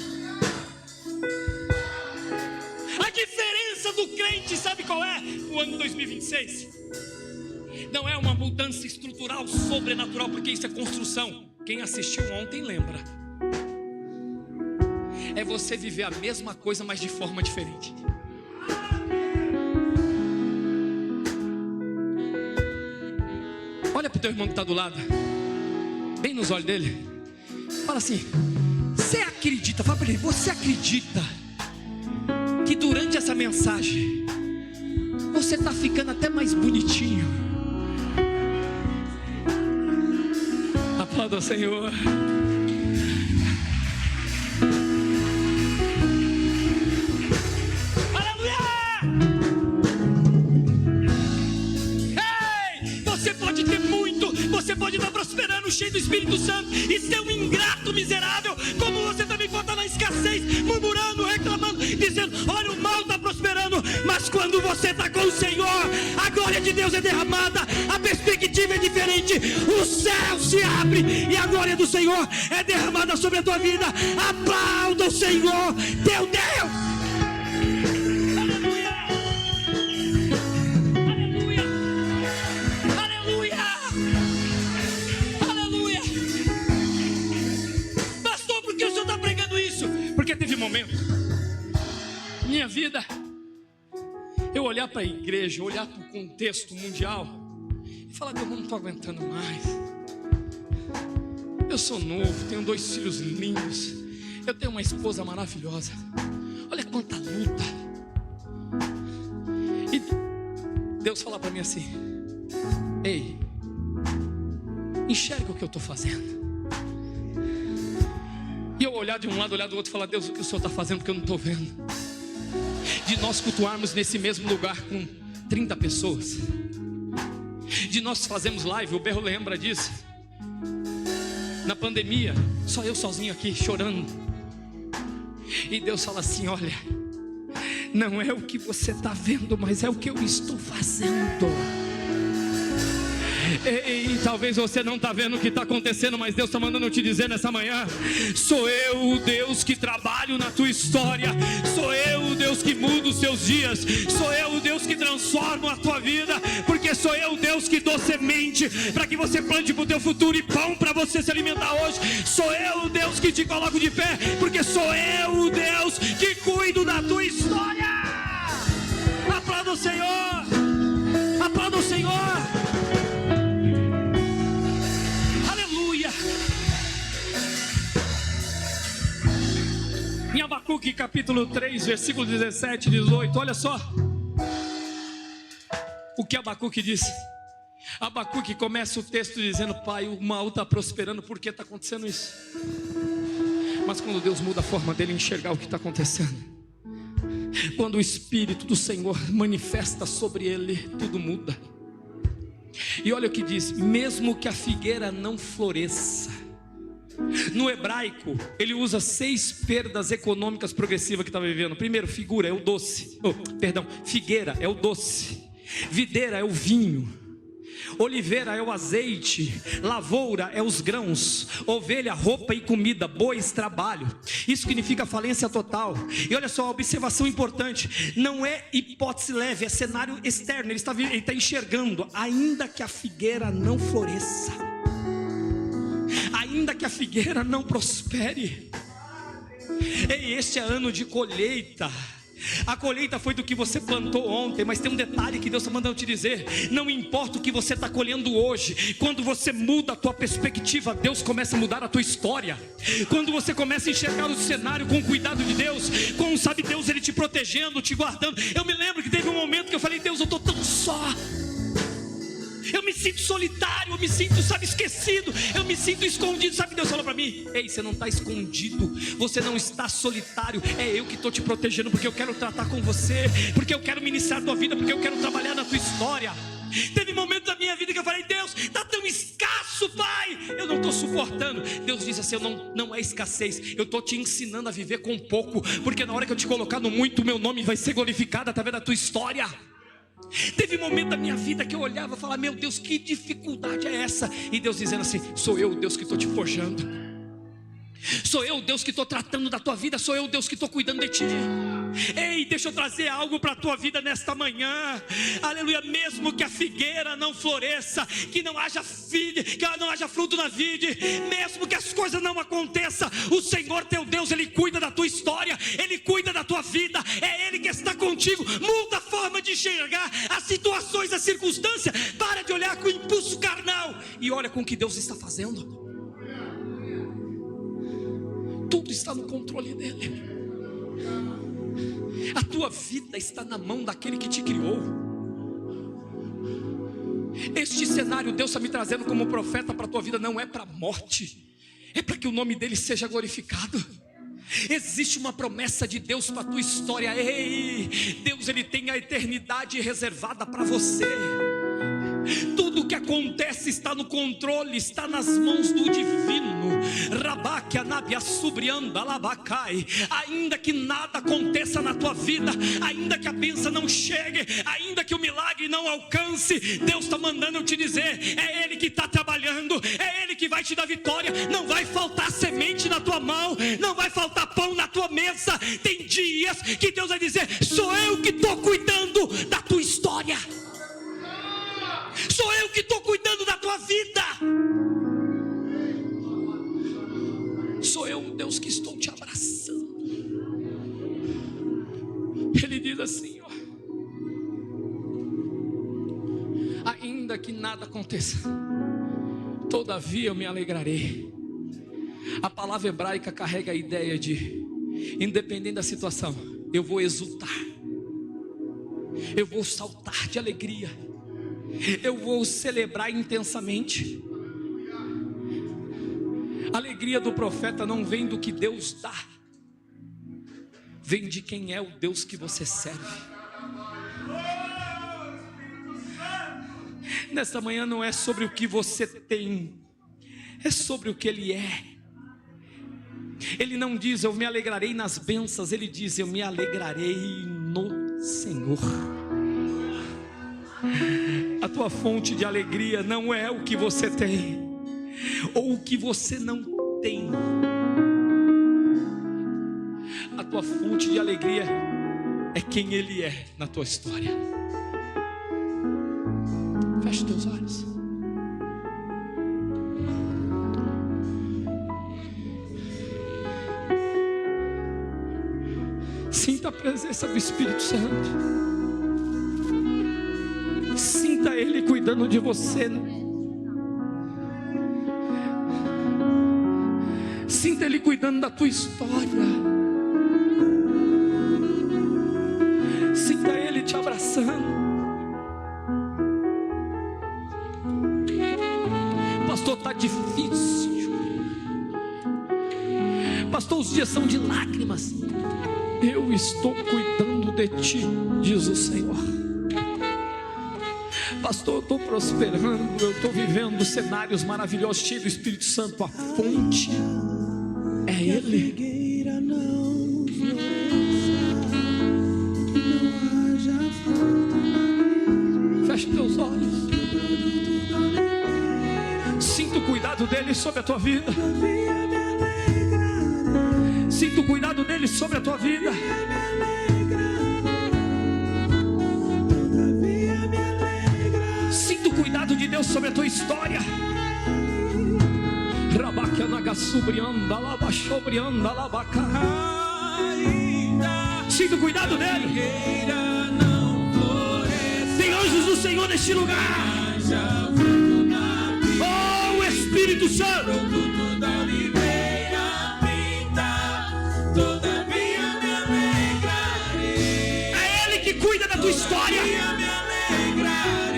A diferença do crente, sabe qual é? O ano 2026 Não é uma mudança estrutural, sobrenatural, porque isso é construção. Quem assistiu ontem lembra. É você viver a mesma coisa, mas de forma diferente. Olha para o teu irmão que está do lado, bem nos olhos dele. Fala assim: você acredita, fala para ele, você acredita que durante essa mensagem você está ficando até mais bonitinho? Aplauda o Senhor. Você pode estar prosperando, cheio do Espírito Santo, e ser um ingrato miserável, como você também pode estar na escassez, murmurando, reclamando, dizendo: olha, o mal está prosperando. Mas quando você está com o Senhor, a glória de Deus é derramada, a perspectiva é diferente, o céu se abre e a glória do Senhor é derramada sobre a tua vida. Aplauda o Senhor, teu Deus. Porque teve momento, minha vida, eu olhar para a igreja, olhar para o contexto mundial e falar: Deus, eu não estou aguentando mais. Eu sou novo, tenho 2 filhos lindos, eu tenho uma esposa maravilhosa. Olha quanta luta. E Deus fala para mim assim: ei, enxerga o que eu estou fazendo. E eu olhar de um lado, olhar do outro e falar: Deus, o que o Senhor está fazendo? Porque eu não estou vendo. De nós cultuarmos nesse mesmo lugar com 30 pessoas, de nós fazemos live, o Berro lembra disso. Na pandemia, só eu sozinho aqui chorando. E Deus fala assim: olha, não é o que você está vendo, mas é o que eu estou fazendo. E talvez você não está vendo o que está acontecendo, mas Deus está mandando eu te dizer nessa manhã: sou eu o Deus que trabalho na tua história, sou eu o Deus que muda os seus dias, sou eu o Deus que transforma a tua vida, porque sou eu o Deus que dou semente para que você plante para o teu futuro e pão para você se alimentar hoje. Sou eu o Deus que te coloco de pé, porque sou eu o Deus que cuido da tua história. Aplauda o Senhor, aplauda o Senhor. Em Abacuque capítulo 3, versículo 17 e 18, olha só o que Abacuque disse. Abacuque começa o texto dizendo: pai, o mal está prosperando, por que está acontecendo isso? Mas quando Deus muda a forma dele enxergar o que está acontecendo, quando o Espírito do Senhor manifesta sobre ele, tudo muda. E olha o que diz: mesmo que a figueira não floresça. No hebraico, ele usa 6 perdas econômicas progressivas que estava vivendo. Primeiro, figura é o doce. Figueira é o doce. Videira é o vinho. Oliveira é o azeite. Lavoura é os grãos. Ovelha, roupa e comida. Bois, trabalho. Isso significa falência total. E olha só, a observação importante: não é hipótese leve, é cenário externo. Ele está enxergando. Ainda que a figueira não floresça, ainda que a figueira não prospere. Ei, este é ano de colheita. A colheita foi do que você plantou ontem, mas tem um detalhe que Deus está mandando te dizer: não importa o que você está colhendo hoje, quando você muda a tua perspectiva, Deus começa a mudar a tua história. Quando você começa a enxergar o cenário com o cuidado de Deus, com, sabe, Deus ele te protegendo, te guardando. Eu me lembro que teve um momento que eu falei: Deus, eu estou tão só, eu me sinto solitário, eu me sinto, sabe, esquecido, eu me sinto escondido. Sabe, Deus falou para mim: ei, você não está escondido, você não está solitário, é eu que estou te protegendo, porque eu quero tratar com você, porque eu quero ministrar a tua vida, porque eu quero trabalhar na tua história. Teve momentos da minha vida que eu falei: Deus, está tão escasso, pai, eu não estou suportando. Deus disse assim: não é escassez, eu estou te ensinando a viver com pouco, porque na hora que eu te colocar no muito, o meu nome vai ser glorificado através da tua história. Teve momento da minha vida que eu olhava e falava: meu Deus, que dificuldade é essa? E Deus dizendo assim: sou eu o Deus que estou te forjando, sou eu o Deus que estou tratando da tua vida, sou eu o Deus que estou cuidando de ti. Ei, deixa eu trazer algo para a tua vida nesta manhã. Aleluia. Mesmo que a figueira não floresça, que não haja fruto na vide, mesmo que as coisas não aconteçam, o Senhor teu Deus, Ele cuida da tua história, Ele cuida da tua vida, é Ele que está contigo. Muda a forma de enxergar as situações, as circunstâncias. Para de olhar com impulso carnal e olha com o que Deus está fazendo. Tudo está no controle dEle. A tua vida está na mão daquele que te criou. Este cenário Deus está me trazendo como profeta para a tua vida, não é para a morte, é para que o nome dele seja glorificado. Existe uma promessa de Deus para a tua história. Ei, Deus, Ele tem a eternidade reservada para você. Tudo o que acontece está no controle, está nas mãos do divino. Ainda que nada aconteça na tua vida, ainda que a bênção não chegue, ainda que o milagre não alcance, Deus está mandando eu te dizer, é Ele que está trabalhando, é Ele que vai te dar vitória. Não vai faltar semente na tua mão, não vai faltar pão na tua mesa. Tem dias que Deus vai dizer, sou eu que estou cuidando da tua história, sou eu que estou cuidando da tua vida, sou eu, Deus, que estou te abraçando. Ele diz assim, ó, ainda que nada aconteça, todavia eu me alegrarei. A palavra hebraica carrega a ideia de, independente da situação, eu vou exultar, eu vou saltar de alegria, eu vou celebrar intensamente. A alegria do profeta não vem do que Deus dá, vem de quem é o Deus que você serve. Nesta manhã não é sobre o que você tem, é sobre o que Ele é. Ele não diz eu me alegrarei nas bênçãos, Ele diz eu me alegrarei no Senhor. A tua fonte de alegria não é o que você tem ou o que você não tem. A tua fonte de alegria é quem Ele é na tua história. Feche teus olhos. Sinta a presença do Espírito Santo. Sinta Ele cuidando de você. Sinta Ele cuidando da tua história. Sinta Ele te abraçando. Pastor, está difícil. Pastor, os dias são de lágrimas. Eu estou cuidando de ti, diz o Senhor. Pastor, eu estou prosperando, eu estou vivendo cenários maravilhosos, cheio do Espírito Santo. A fonte é Ele. Feche teus olhos. Sinta o cuidado dEle sobre a tua vida. Sinta o cuidado dEle sobre a tua vida. Sinta o cuidado de Deus sobre a tua história. Sinta o cuidado dEle. Tem anjos do Senhor neste lugar. Oh, o Espírito Santo. Cuida da tua história. Todavia me alegrarei.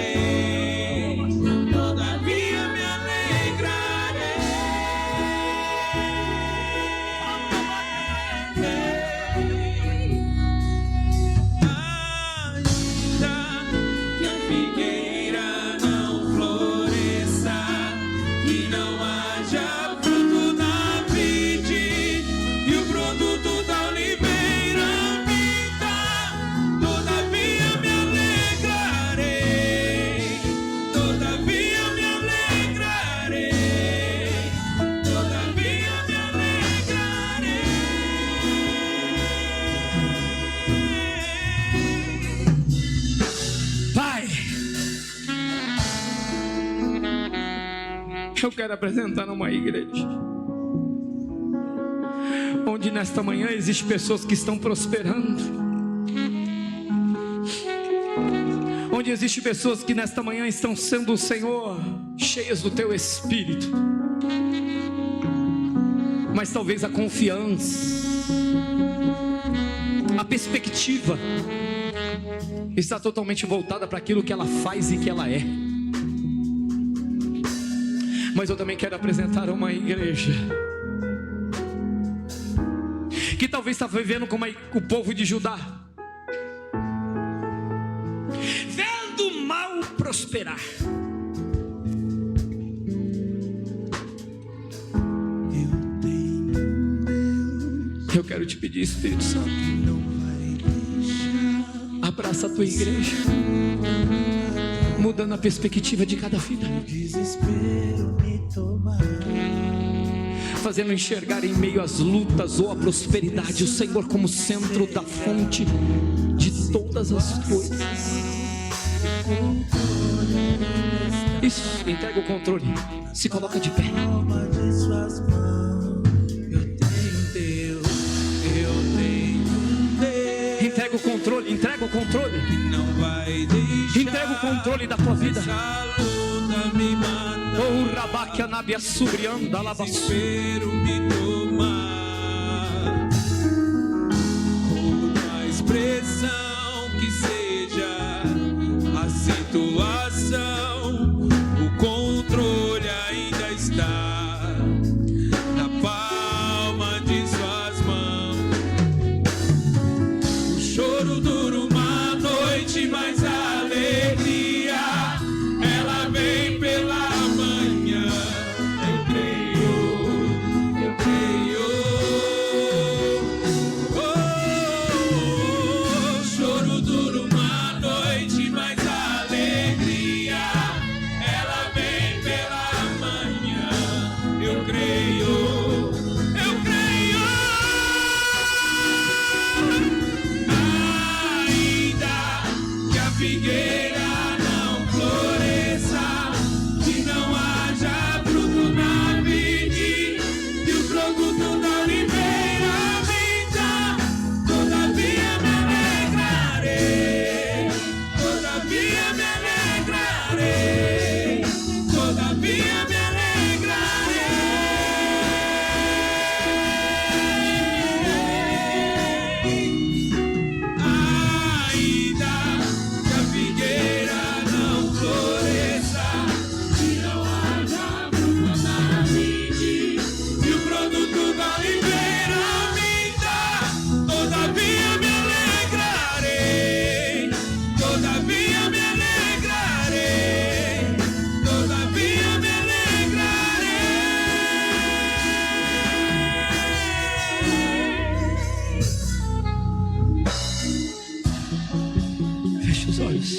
Ainda que a figueira não floresça e não haja fruto na vide e o produto da oliveira. Eu quero apresentar uma igreja onde nesta manhã existem pessoas que estão prosperando, onde existem pessoas que nesta manhã estão sendo, o Senhor, cheias do Teu Espírito, mas talvez a confiança, a perspectiva está totalmente voltada para aquilo que ela faz e que ela é. Mas eu também quero apresentar uma igreja que talvez está vivendo como o povo de Judá, vendo o mal prosperar. Eu quero te pedir, Espírito Santo, abraça a tua igreja, mudando a perspectiva de cada vida, fazendo enxergar em meio às lutas ou à prosperidade o Senhor como centro da fonte de todas as coisas. Isso, entrega o controle, se coloca de pé. Entrega o controle, entrega o controle. Entrega o controle da tua vida. Oh, Rabaque Anabia Subrianda Labaçu. Me tomar outra expressão que seja a situação, o controle ainda está na palma de suas mãos. O choro dura uma noite, mas a alegria ela vem pela manhã. Eu creio. O choro dura uma noite, mas a alegria ela vem pela manhã. Eu creio. Ainda que a figueira não floresça, que não haja fruto na vide e o produto da oliveira minta, todavia me alegrarei, todavia me alegrarei, todavia me alegrarei. Ainda que a figueira não floresça, que não haja fruto na vide e o produto da oliveira minta, todavia me alegrarei, todavia me alegrarei, todavia me alegrarei. Fecha os olhos.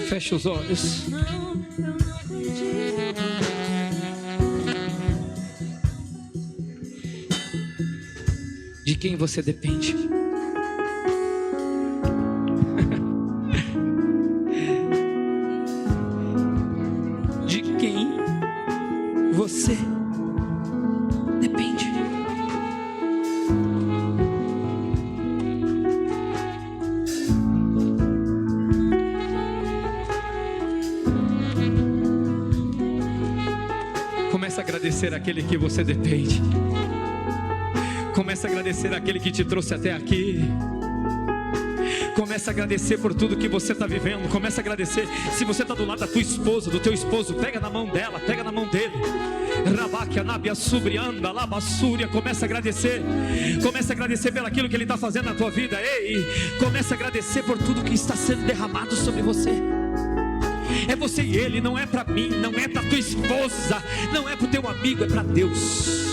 Fecha os olhos. De quem você depende? De quem você depende? Começa a agradecer aquele que você depende. Começa a agradecer aquele que te trouxe até aqui. Começa a agradecer por tudo que você está vivendo. Começa a agradecer. Se você está do lado da tua esposa, do teu esposo, pega na mão dela, pega na mão dele. Rabaque Anabia Subrianda Labassúria. Começa a agradecer. Começa a agradecer pelo aquilo que ele está fazendo na tua vida. Ei, começa a agradecer por tudo que está sendo derramado sobre você. É você e ele, não é para mim, não é para tua esposa, não é para o teu amigo, é para Deus.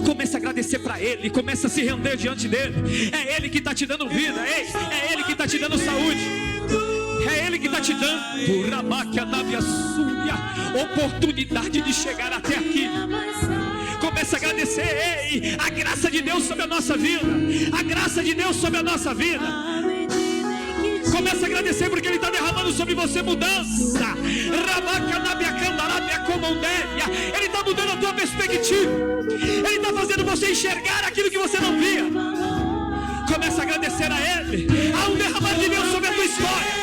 Começa a agradecer para Ele, começa a se render diante dele. É Ele que está te dando vida, é Ele que está te dando saúde, é Ele que está te dando oportunidade de chegar até aqui. Começa a agradecer, ei, a graça de Deus sobre a nossa vida, a graça de Deus sobre a nossa vida. Começa a agradecer porque Ele está derramando sobre você mudança. Rabaca na minha candarabia como mão débil. Ele está mudando a tua perspectiva. Ele está fazendo você enxergar aquilo que você não via. Começa a agradecer a Ele. Há um derramar de Deus sobre a tua história.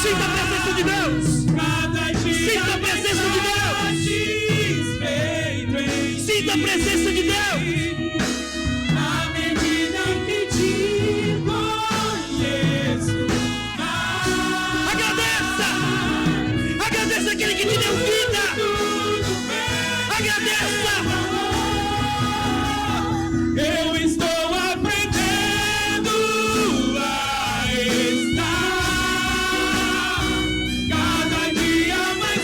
Sinta a presença de Deus. Sinta a presença de Deus. Sinta a presença de Deus. À medida que te conheço, Agradeça aquele que te deu vida. Agradeça. eu estou aprendendo a estar cada dia mais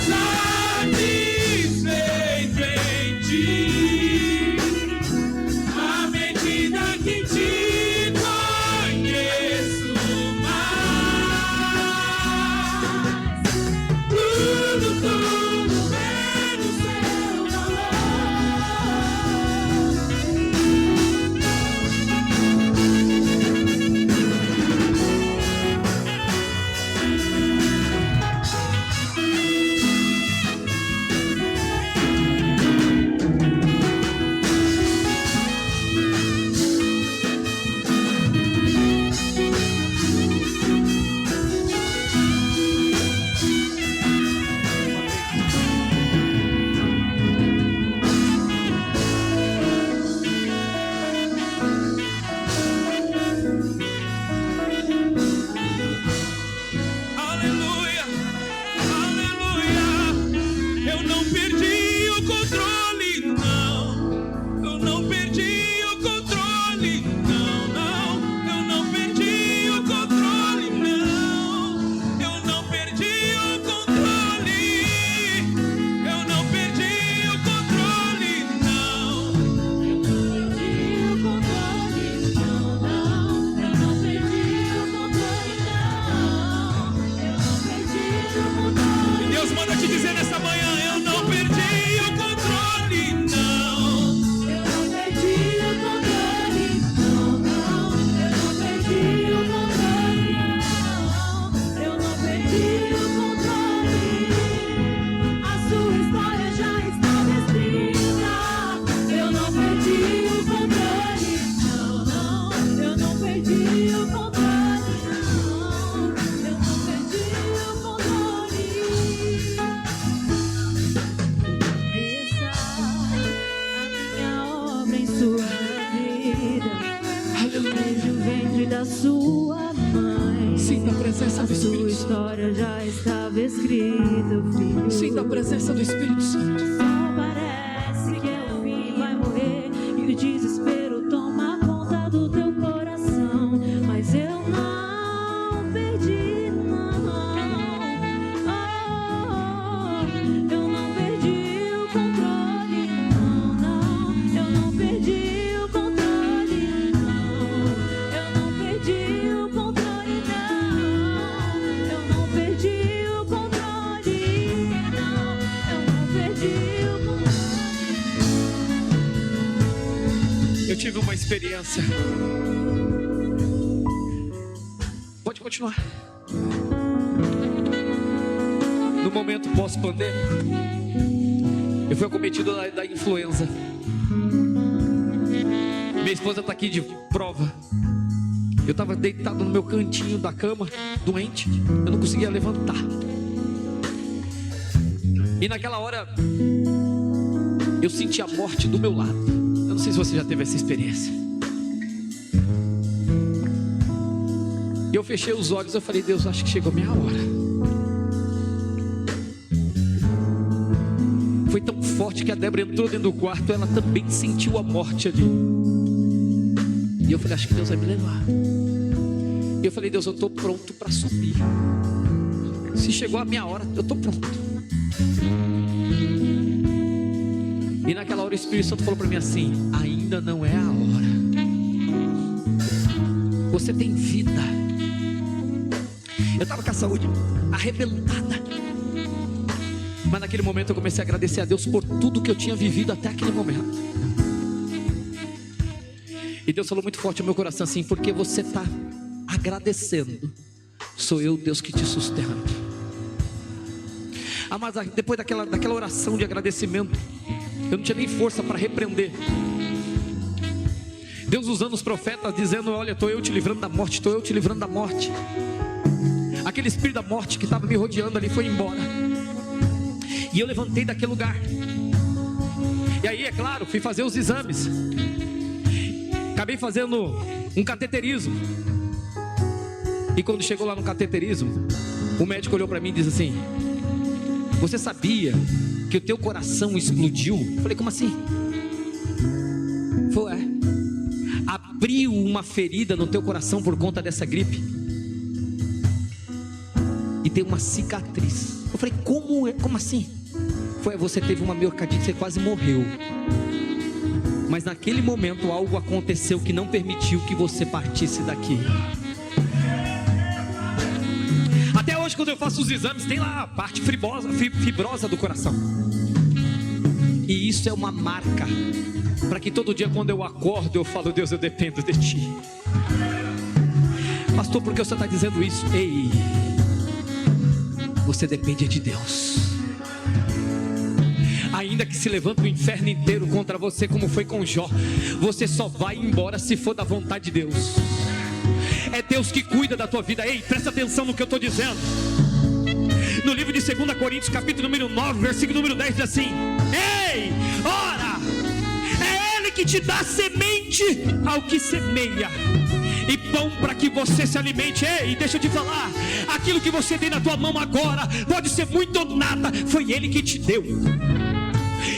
satisfeito em ti. À medida que te conheço mais, tudo menos seu Aleluia, aleluia. Eu não perdi o controle, não. Eu não perdi o controle, não, não. Eu não perdi o controle, não. Eu não perdi o controle. Eu não perdi o controle, não. Eu não perdi o controle, não, não. Eu não perdi o controle, não. E Deus manda te dizer nessa manhã: eu não perdi o controle, não. Eu não perdi o controle, não, não. Eu não perdi o controle, não. Eu não perdi o controle. A sua história já estava escrita. Eu não perdi o controle, não, não. Eu não perdi o controle, não. Eu não perdi o controle. Essa a minha obra em sua vida. Desde o ventre da sua mãe. Sinta a presença do A sua Espírito Santo. história já estava escrita, filho. Sinta a presença do Espírito Santo. Só parece que é o fim, vai morrer e o desespero toma conta do teu coração. Mas eu não perdi, não. Eu não perdi o controle, não, não. Eu não perdi o controle, não. Eu não perdi o controle, não. Eu não perdi o controle, não. Eu não perdi o controle. Eu tive uma experiência. Pode continuar. No momento pós-pandêmico, eu fui acometido da influenza. Minha esposa está aqui de prova. Eu estava deitado no meu cantinho da cama, doente. Eu não conseguia levantar. E naquela hora, eu senti a morte do meu lado. Eu não sei se você já teve essa experiência. E eu fechei os olhos, eu falei: Deus, acho que chegou a minha hora. Foi tão forte que a Débora entrou dentro do quarto, ela também sentiu a morte ali. E eu falei: acho que Deus vai me levar. E eu falei: Deus, eu estou pronto para subir. Se chegou a minha hora, eu estou pronto. E naquela hora o Espírito Santo falou para mim assim: ainda não é a hora. Você tem vida. Eu estava com a saúde arrebentada. Mas naquele momento eu comecei a agradecer a Deus por tudo que eu tinha vivido até aquele momento. E Deus falou muito forte no meu coração assim: porque você está agradecendo, sou eu, Deus, que te sustento. Mas depois daquela oração de agradecimento, eu não tinha nem força para repreender. Deus usando os profetas, dizendo: olha, estou eu te livrando da morte, estou eu te livrando da morte. Aquele espírito da morte que estava me rodeando ali foi embora. E eu levantei daquele lugar. E aí, é claro, fui fazer os exames. Acabei fazendo um cateterismo. E quando chegou lá no cateterismo, o médico olhou para mim e disse assim: você sabia que o teu coração explodiu? Eu falei: como assim? Foi, abriu uma ferida no teu coração por conta dessa gripe. E tem uma cicatriz. Eu falei: como assim? Foi, você teve uma miocardite, você quase morreu. Mas naquele momento algo aconteceu que não permitiu que você partisse daqui. Até hoje, quando eu faço os exames, tem lá a parte fibrosa do coração. E isso é uma marca para que todo dia, quando eu acordo, eu falo: Deus, eu dependo de Ti. Pastor, por que você está dizendo isso? Ei, você depende de Deus. Ainda que se levante o inferno inteiro contra você, como foi com Jó, você só vai embora se for da vontade de Deus. É Deus que cuida da tua vida. Ei, presta atenção no que eu estou dizendo. No livro de 2 Coríntios, capítulo número 9, versículo número 10, diz assim: ei, ora, é Ele que te dá semente ao que semeia e pão para que você se alimente. Ei, deixa eu te falar, aquilo que você tem na tua mão agora pode ser muito ou nada, foi Ele que te deu.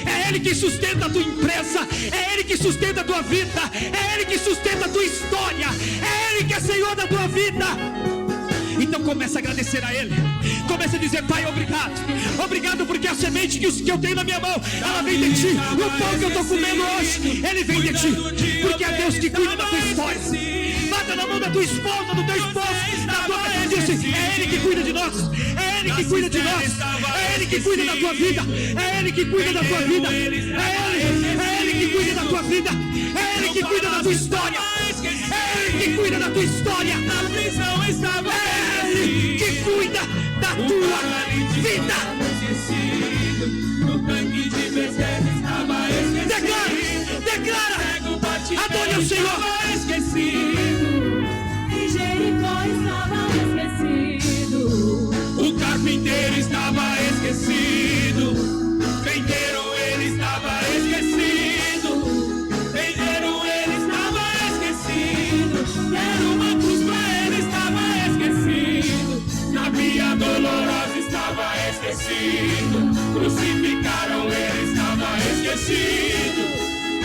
É Ele que sustenta a tua empresa, é Ele que sustenta a tua vida, é Ele que sustenta a tua história, é Ele que é Senhor da tua vida. Então começa a agradecer a Ele. Começa a dizer: Pai, obrigado. Obrigado porque a semente que eu tenho na minha mão, ela vem de Ti. O pão que eu estou comendo hoje, ele vem de Ti. Porque é Deus que cuida da tua história. Bata na mão da tua esposa, do teu esposo, da tua casa, e diz assim: é Ele que cuida de nós. É Ele que cuida de nós. É Ele que cuida da tua vida. É Ele que cuida da tua vida. É Ele que cuida da tua vida. É Ele que cuida da tua história. É Ele que cuida da tua história. Na prisão estava Ele que cuida da tua vida. No tanque de Bethesda estava esquecido. Declara, adore ao Senhor. Em Jericó estava esquecido. O carpinteiro estava esquecido. Venderam, ele estava esquecido. Venderam, ele estava esquecido. Deram uma cruz pra ele, estava esquecido. Na via dolorosa estava esquecido. Crucificaram, ele estava esquecido.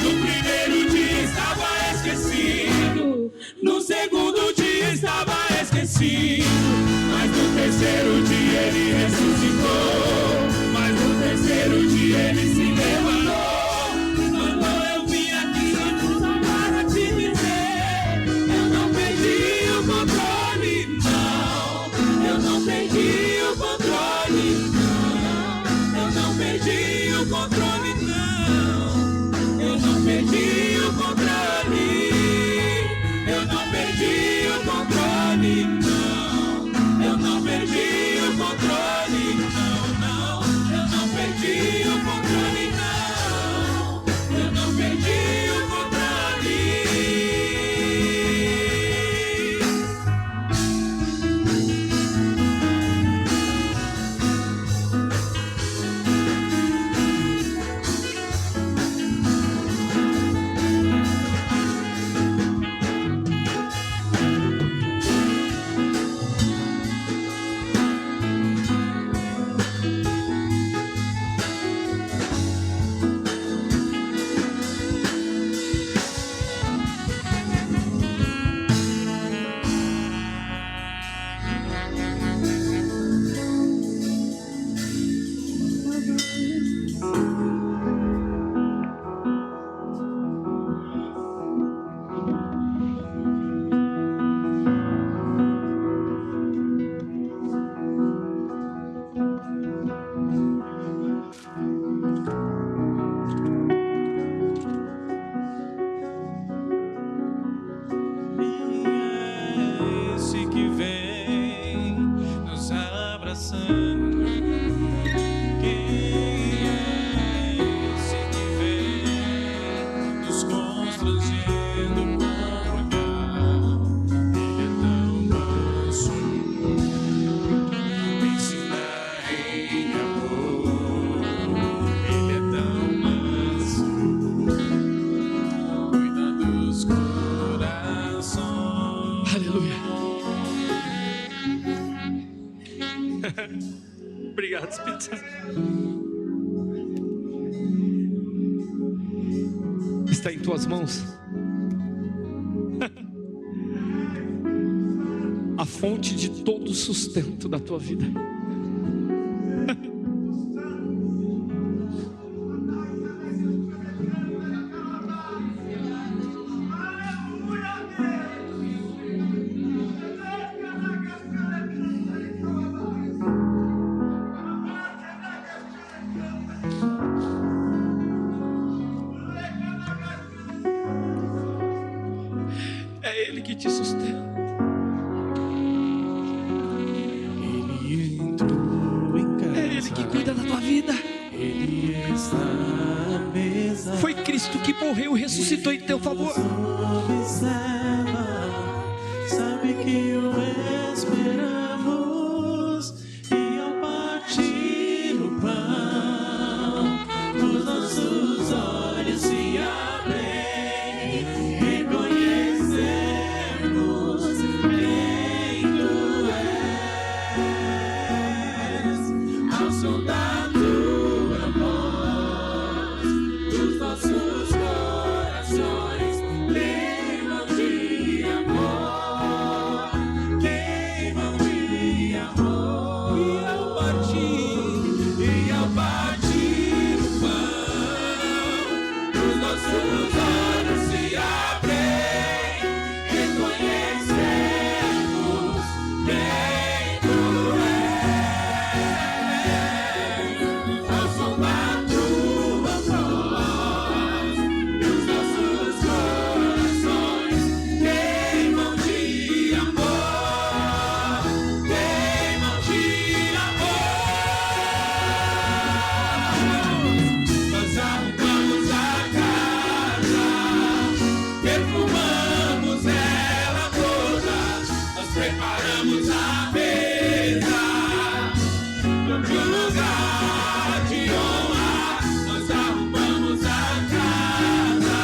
No primeiro dia estava esquecido. No segundo dia estava esquecido. Mas no terceiro dia ele ressuscitou. Mas no terceiro dia ele se levantou. Quando eu vim aqui só para te dizer: eu não perdi o controle, não. Eu não perdi o controle, não. Eu não perdi o controle, não. Eu não perdi o controle. Eu não perdi o controle, não. Eu não perdi o controle, não. Obrigado, Espírito Santo. Está em tuas mãos a fonte de todo o sustento da tua vida. É Ele que te sustenta. Ele entrou em casa. É Ele que cuida da tua vida. Ele está à mesa. Foi Cristo que morreu e ressuscitou em teu favor. Observa, sabe que o esperamos. E ao partir o pão, os nossos olhos se abrem. Reconhecemos quem tu és. Ao som da tua voz, os nossos corações queimam de amor, queimam de amor. E ao partir o pão, os nossos olhos se abrem. Reconhecemos quem tu és. Ao som da tua voz, os nossos corações queimam de amor, queimam de amor. Nós arrumamos a casa, perfumamos ela toda, nós preparamos a mesa no lugar de honra. Nós arrumamos a casa,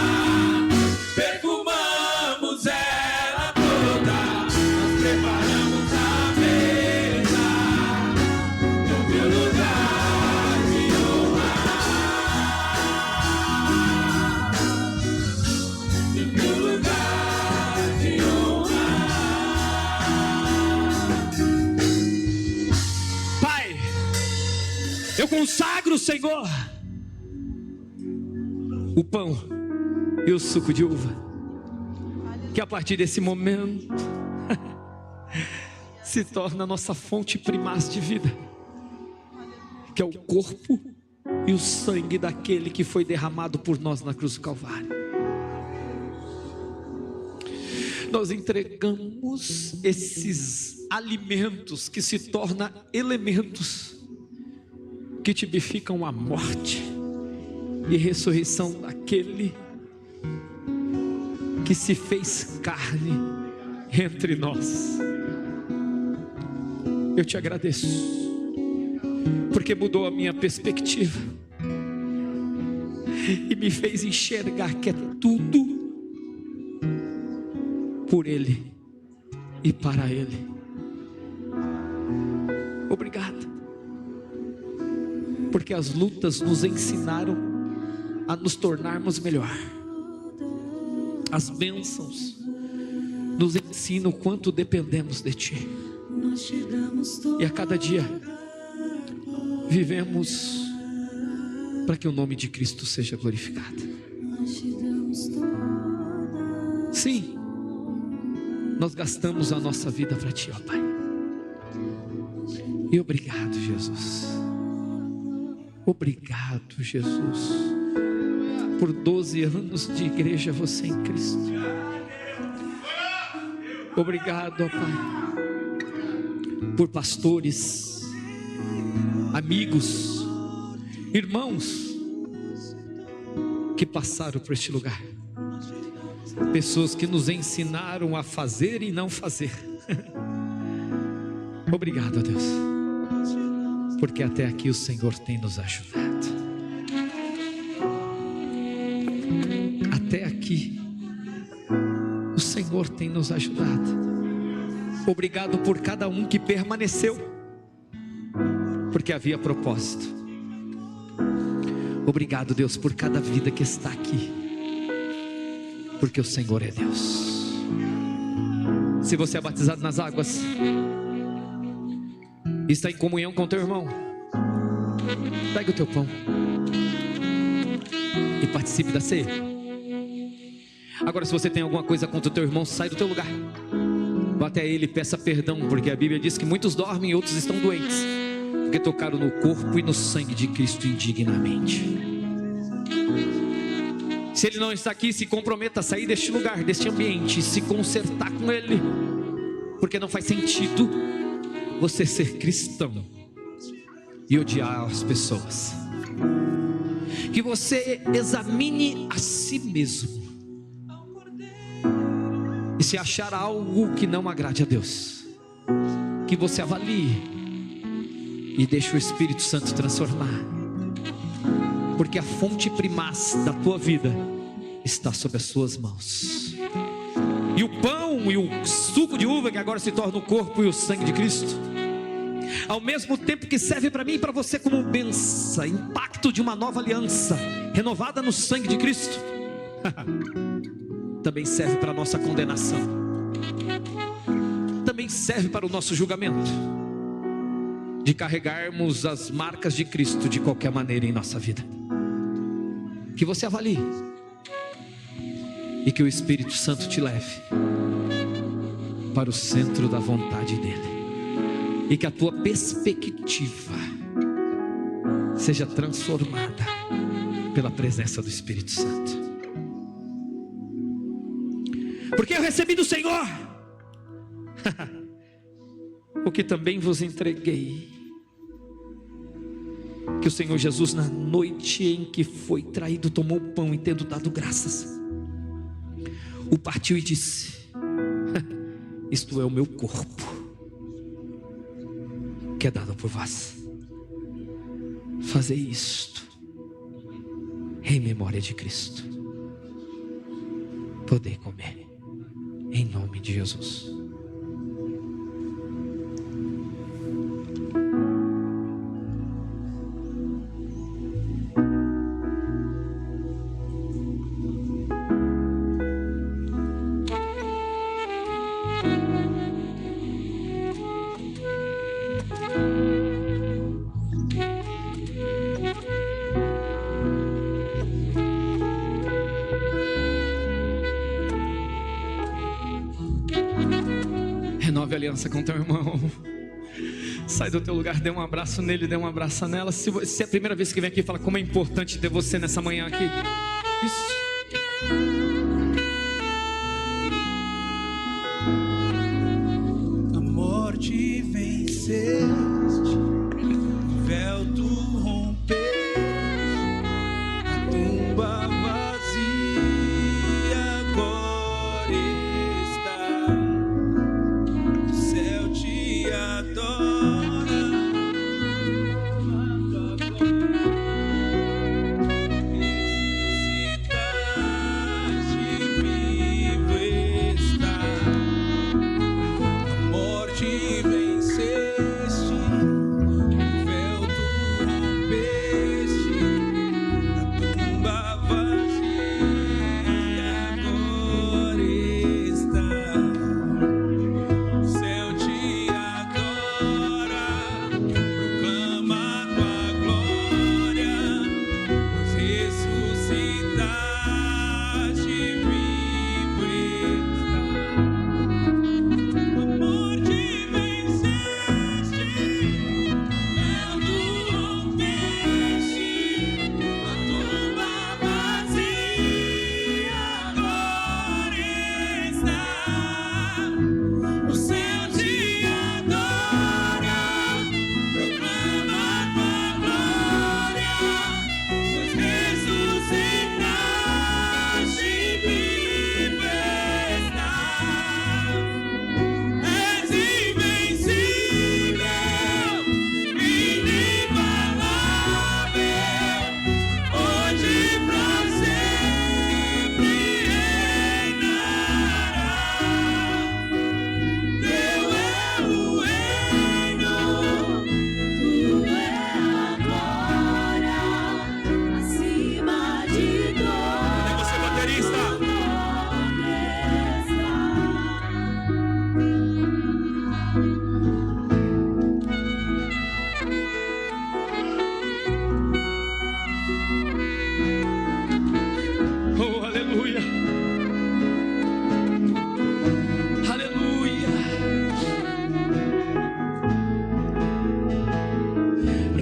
perfumamos ela toda, nós preparamos a mesa no lugar de honra. No lugar de honra. Pai, eu consagro, Senhor, o pão e o suco de uva, que a partir desse momento se torna a nossa fonte primaz de vida, que é o corpo e o sangue daquele que foi derramado por nós na cruz do Calvário. Nós entregamos esses alimentos que se tornam elementos que tipificam a morte e ressurreição daquele que se fez carne entre nós. Eu te agradeço, porque mudou a minha perspectiva e me fez enxergar que é tudo por Ele e para Ele. Obrigado, porque as lutas nos ensinaram a nos tornarmos melhor. As bênçãos nos ensinam o quanto dependemos de Ti. E a cada dia vivemos para que o nome de Cristo seja glorificado. Sim, nós gastamos a nossa vida para Ti, ó Pai. E obrigado, Jesus. Obrigado, Jesus, por 12 anos de igreja, você em Cristo. Obrigado, ó Pai, por pastores, amigos, irmãos que passaram por este lugar, pessoas que nos ensinaram a fazer e não fazer. Obrigado, ó Deus, porque até aqui o Senhor tem nos ajudado. Até aqui o Senhor tem nos ajudado. Obrigado por cada um que permaneceu, porque havia propósito. Obrigado, Deus, por cada vida que está aqui, porque o Senhor é Deus. Se você é batizado nas águas, está em comunhão com teu irmão, pega o teu pão e participe da ceia. Agora, se você tem alguma coisa contra o teu irmão, sai do teu lugar, vá até ele e peça perdão, porque a Bíblia diz que muitos dormem e outros estão doentes, porque tocaram no corpo e no sangue de Cristo indignamente. Se ele não está aqui, se comprometa a sair deste lugar, deste ambiente, se consertar com ele, porque não faz sentido você ser cristão e odiar as pessoas. Que você examine a si mesmo, e se achar algo que não agrade a Deus, que você avalie e deixe o Espírito Santo transformar, porque a fonte primaz da tua vida está sob as suas mãos. E o pão e o suco de uva, que agora se torna o corpo e o sangue de Cristo, ao mesmo tempo que serve para mim e para você como bênção, impacto de uma nova aliança renovada no sangue de Cristo, também serve para a nossa condenação, também serve para o nosso julgamento, de carregarmos as marcas de Cristo de qualquer maneira em nossa vida. Que você avalie e que o Espírito Santo te leve para o centro da vontade dele, e que a tua perspectiva seja transformada pela presença do Espírito Santo. Porque eu recebi do Senhor o que também vos entreguei, que o Senhor Jesus, na noite em que foi traído, tomou o pão e, tendo dado graças, o partiu e disse: isto é o meu corpo, que é dado por vós. Fazei isto em memória de Cristo. Podei comer, em nome de Jesus. Renove a aliança com teu irmão. Sai do teu lugar, dê um abraço nele, dê um abraço nela. Se é a primeira vez que vem aqui, fala como é importante ter você nessa manhã aqui. Isso. A morte venceste, o véu tu rompeste, a tumba vazia agora está, o céu te adora, a tua glória ressuscitar.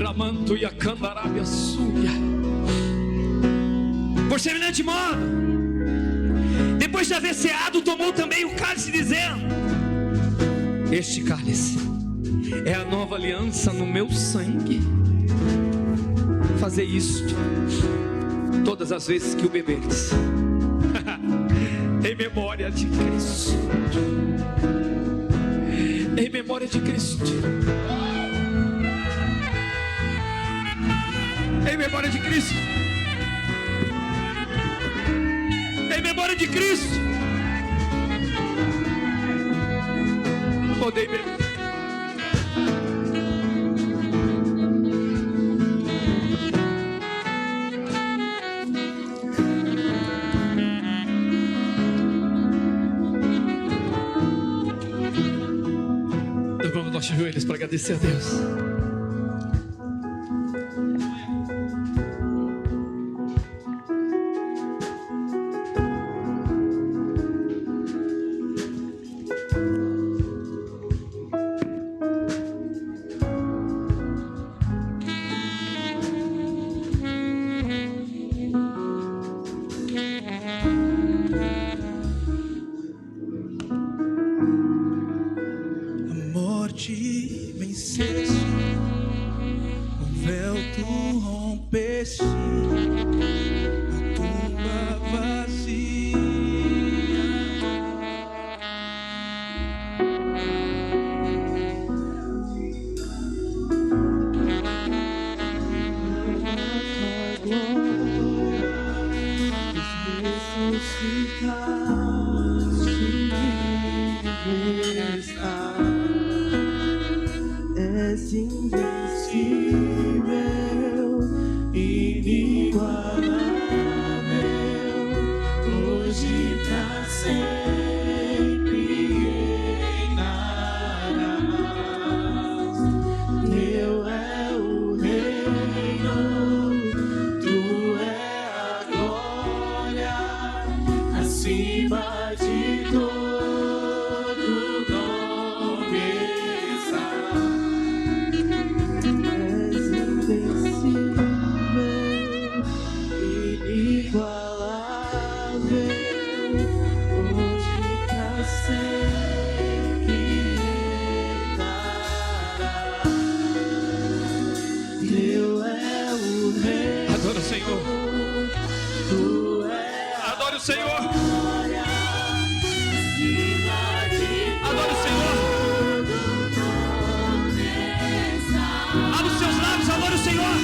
Ramanto e a candarábia súria. Por semelhante modo, depois de haver ceado, tomou também o cálice, dizendo: este cálice é a nova aliança no meu sangue. Fazer isto todas as vezes que o beberdes, em memória de Cristo. Em memória de Cristo. Em memória de Cristo. Em memória de Cristo. Podei beber. Dobramos nossos joelhos para agradecer a Deus. És invencível, inigualável, hoje pra sempre reinarás. Teu é o reino, tu é a glória, acima de todo nome está. És invencível, inigualável, hoje pra sempre reinarás. Teu é o reino, Adora o Senhor. tu é Adore o Senhor. acima de Adore o Senhor. Abra os seus lábios, adore o Senhor.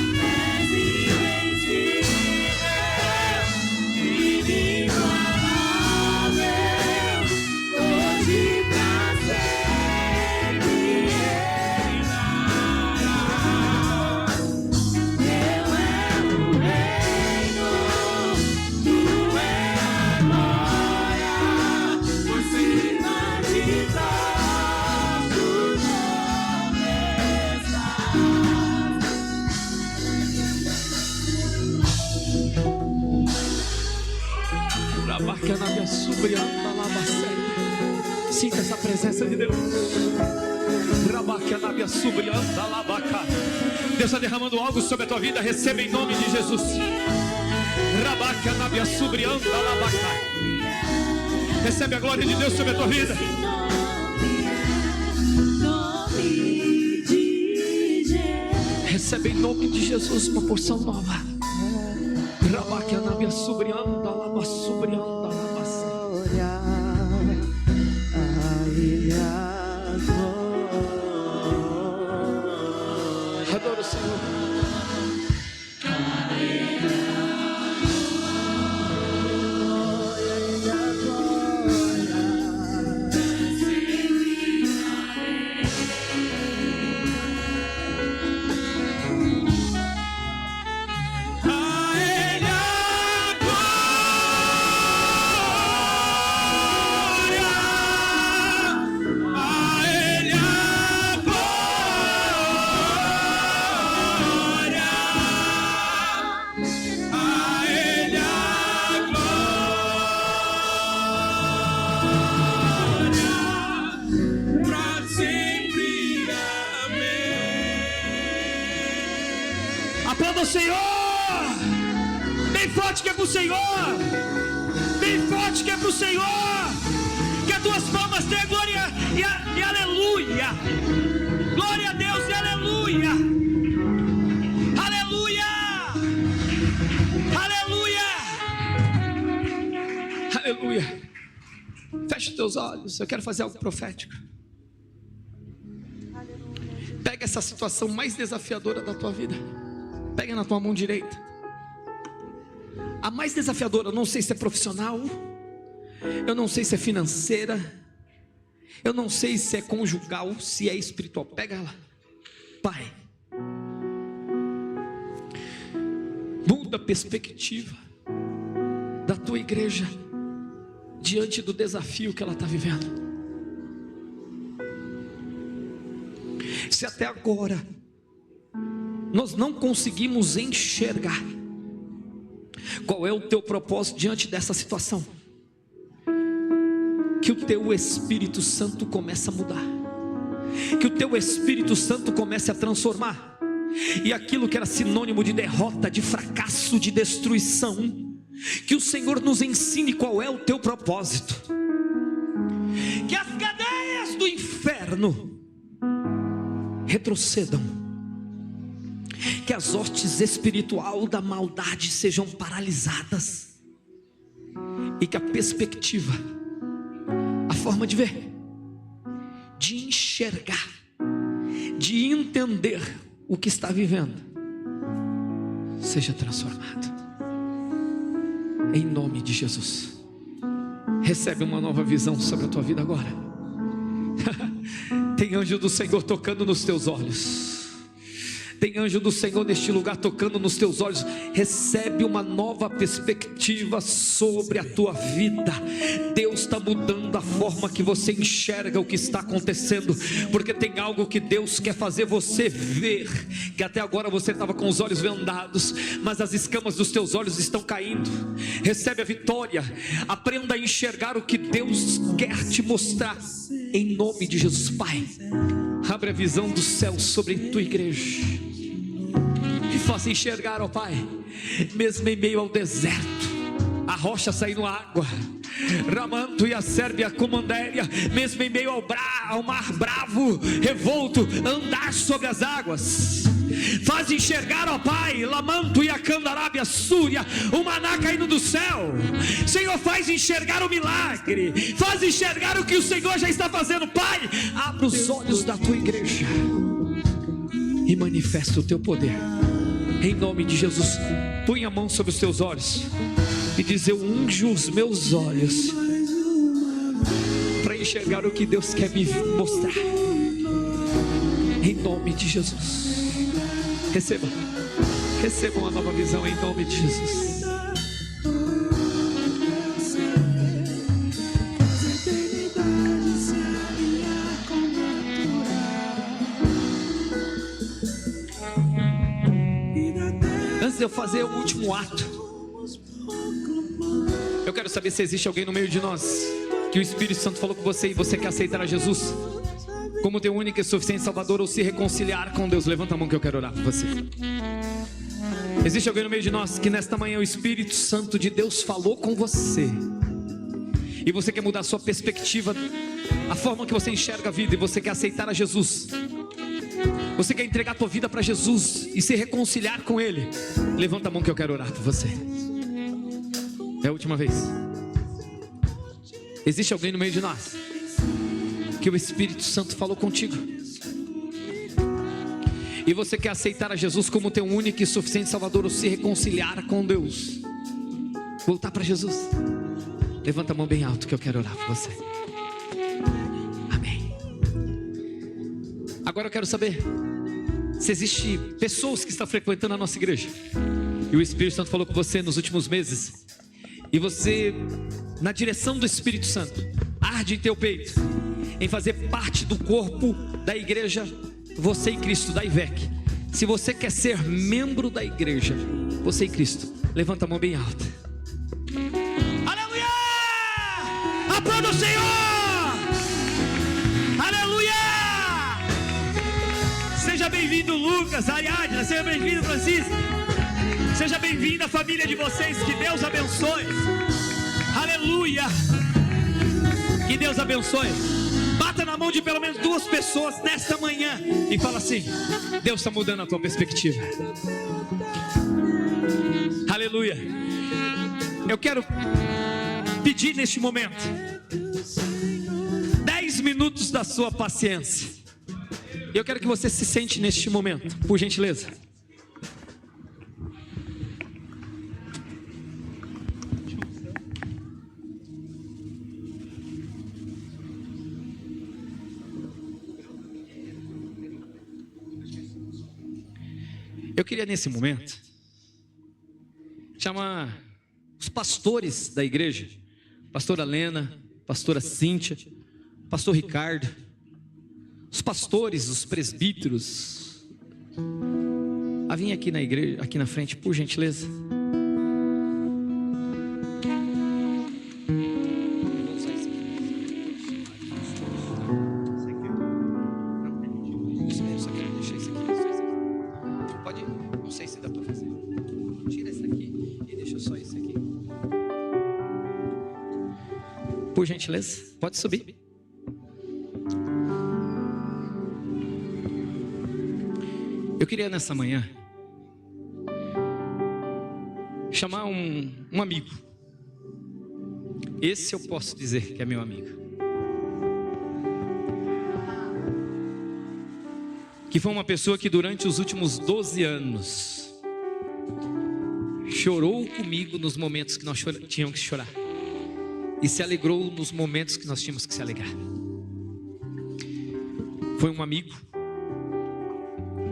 Sinta essa presença de Deus. Deus está derramando algo sobre a tua vida. Receba em nome de Jesus. Recebe a glória de Deus sobre a tua vida. Recebe em nome de Jesus uma porção nova. Adoro o Senhor. Aplauda o Senhor. Bem forte que é pro Senhor. Bem forte que é pro Senhor. Que as tuas palmas tenham glória e aleluia. Glória a Deus e aleluia. Aleluia. Aleluia. Aleluia. Feche os teus olhos. Eu quero fazer algo profético. Pega essa situação mais desafiadora da tua vida. Pega na tua mão direita. A mais desafiadora, eu não sei se é profissional, eu não sei se é financeira, eu não sei se é conjugal, se é espiritual. Pega ela. Pai, muda a perspectiva da tua igreja diante do desafio que ela está vivendo. Se até agora nós não conseguimos enxergar qual é o teu propósito diante dessa situação, que o teu Espírito Santo comece a mudar, que o teu Espírito Santo comece a transformar, e aquilo que era sinônimo de derrota, de fracasso, de destruição, que o Senhor nos ensine qual é o teu propósito, que as cadeias do inferno retrocedam, que as hostes espiritual da maldade sejam paralisadas, e que a perspectiva, a forma de ver, de enxergar, de entender o que está vivendo, seja transformado, em nome de Jesus. Recebe uma nova visão sobre a tua vida agora. Tem anjo do Senhor tocando nos teus olhos. Tem anjo do Senhor neste lugar tocando nos teus olhos. Recebe uma nova perspectiva sobre a tua vida. Deus está mudando a forma que você enxerga o que está acontecendo, porque tem algo que Deus quer fazer você ver, que até agora você estava com os olhos vendados, mas as escamas dos teus olhos estão caindo. Recebe a vitória. Aprenda a enxergar o que Deus quer te mostrar, em nome de Jesus. Pai, abre a visão do céu sobre a tua igreja e faça enxergar, ó Pai, mesmo em meio ao deserto, a rocha saindo água, Ramanto e a Sérbia comandéria, mesmo em meio ao mar bravo, revolto, andar sobre as águas. Faz enxergar, ó Pai, Lamanto e a Candarábia, Súria, o maná caindo do céu. Senhor, faz enxergar o milagre, faz enxergar o que o Senhor já está fazendo. Pai, abre os olhos da tua igreja e manifesta o teu poder, em nome de Jesus. Põe a mão sobre os teus olhos e diz: eu unjo os meus olhos para enxergar o que Deus quer me mostrar, em nome de Jesus. Receba uma nova visão em nome de Jesus. Antes de eu fazer o último ato, eu quero saber se existe alguém no meio de nós que o Espírito Santo falou com você e você quer aceitar a Jesus como teu único e suficiente Salvador, ou se reconciliar com Deus. Levanta a mão que eu quero orar por você. Existe alguém no meio de nós que nesta manhã o Espírito Santo de Deus falou com você e você quer mudar a sua perspectiva, a forma que você enxerga a vida, e você quer aceitar a Jesus, você quer entregar a tua vida para Jesus e se reconciliar com Ele. Levanta a mão que eu quero orar por você. É a última vez. Existe alguém no meio de nós que o Espírito Santo falou contigo e você quer aceitar a Jesus como teu único e suficiente Salvador, ou se reconciliar com Deus, voltar para Jesus? Levanta a mão bem alto que eu quero orar por você. Amém. Agora eu quero saber se existe pessoas que estão frequentando a nossa igreja e o Espírito Santo falou com você nos últimos meses, e você, na direção do Espírito Santo, arde em teu peito em fazer parte do corpo da igreja Você em Cristo, da IVEC. Se você quer ser membro da igreja Você em Cristo, levanta a mão bem alta. Aleluia! Aplauda o Senhor! Aleluia! Seja bem-vindo, Lucas. Lucas, Ariadna, seja bem-vindo, Francisco. Seja bem-vinda a família de vocês, que Deus abençoe. Aleluia. Que Deus abençoe. Bata na mão de pelo menos 2 pessoas nesta manhã e fala assim: Deus está mudando a tua perspectiva. Aleluia. Eu quero pedir neste momento 10 minutos da sua paciência. Eu quero que você se sente neste momento, por gentileza. Eu queria nesse momento chamar os pastores da igreja, pastora Lena, pastora Cíntia, pastor Ricardo, os pastores, os presbíteros, a vir aqui na igreja, aqui na frente, por gentileza. Pode, não sei se dá para fazer. Tira esse aqui e deixa só esse aqui. Por gentileza, pode subir. Eu queria nessa manhã chamar um amigo. Esse eu posso dizer que é meu amigo, que foi uma pessoa que durante os últimos 12 anos chorou comigo nos momentos que nós tínhamos que chorar e se alegrou nos momentos que nós tínhamos que se alegrar. Foi um amigo,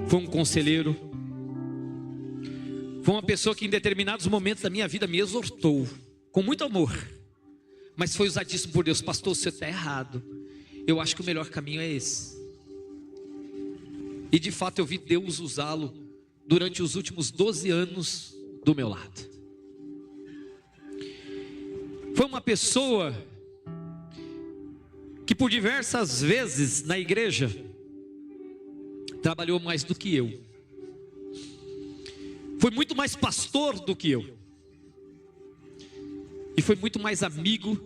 foi um conselheiro, foi uma pessoa que em determinados momentos da minha vida me exortou com muito amor, mas foi usadíssimo por Deus. Pastor, você está errado, eu acho que o melhor caminho é esse. E de fato eu vi Deus usá-lo durante os últimos 12 anos do meu lado. Foi uma pessoa que por diversas vezes na igreja trabalhou mais do que eu. Foi muito mais pastor do que eu. E foi muito mais amigo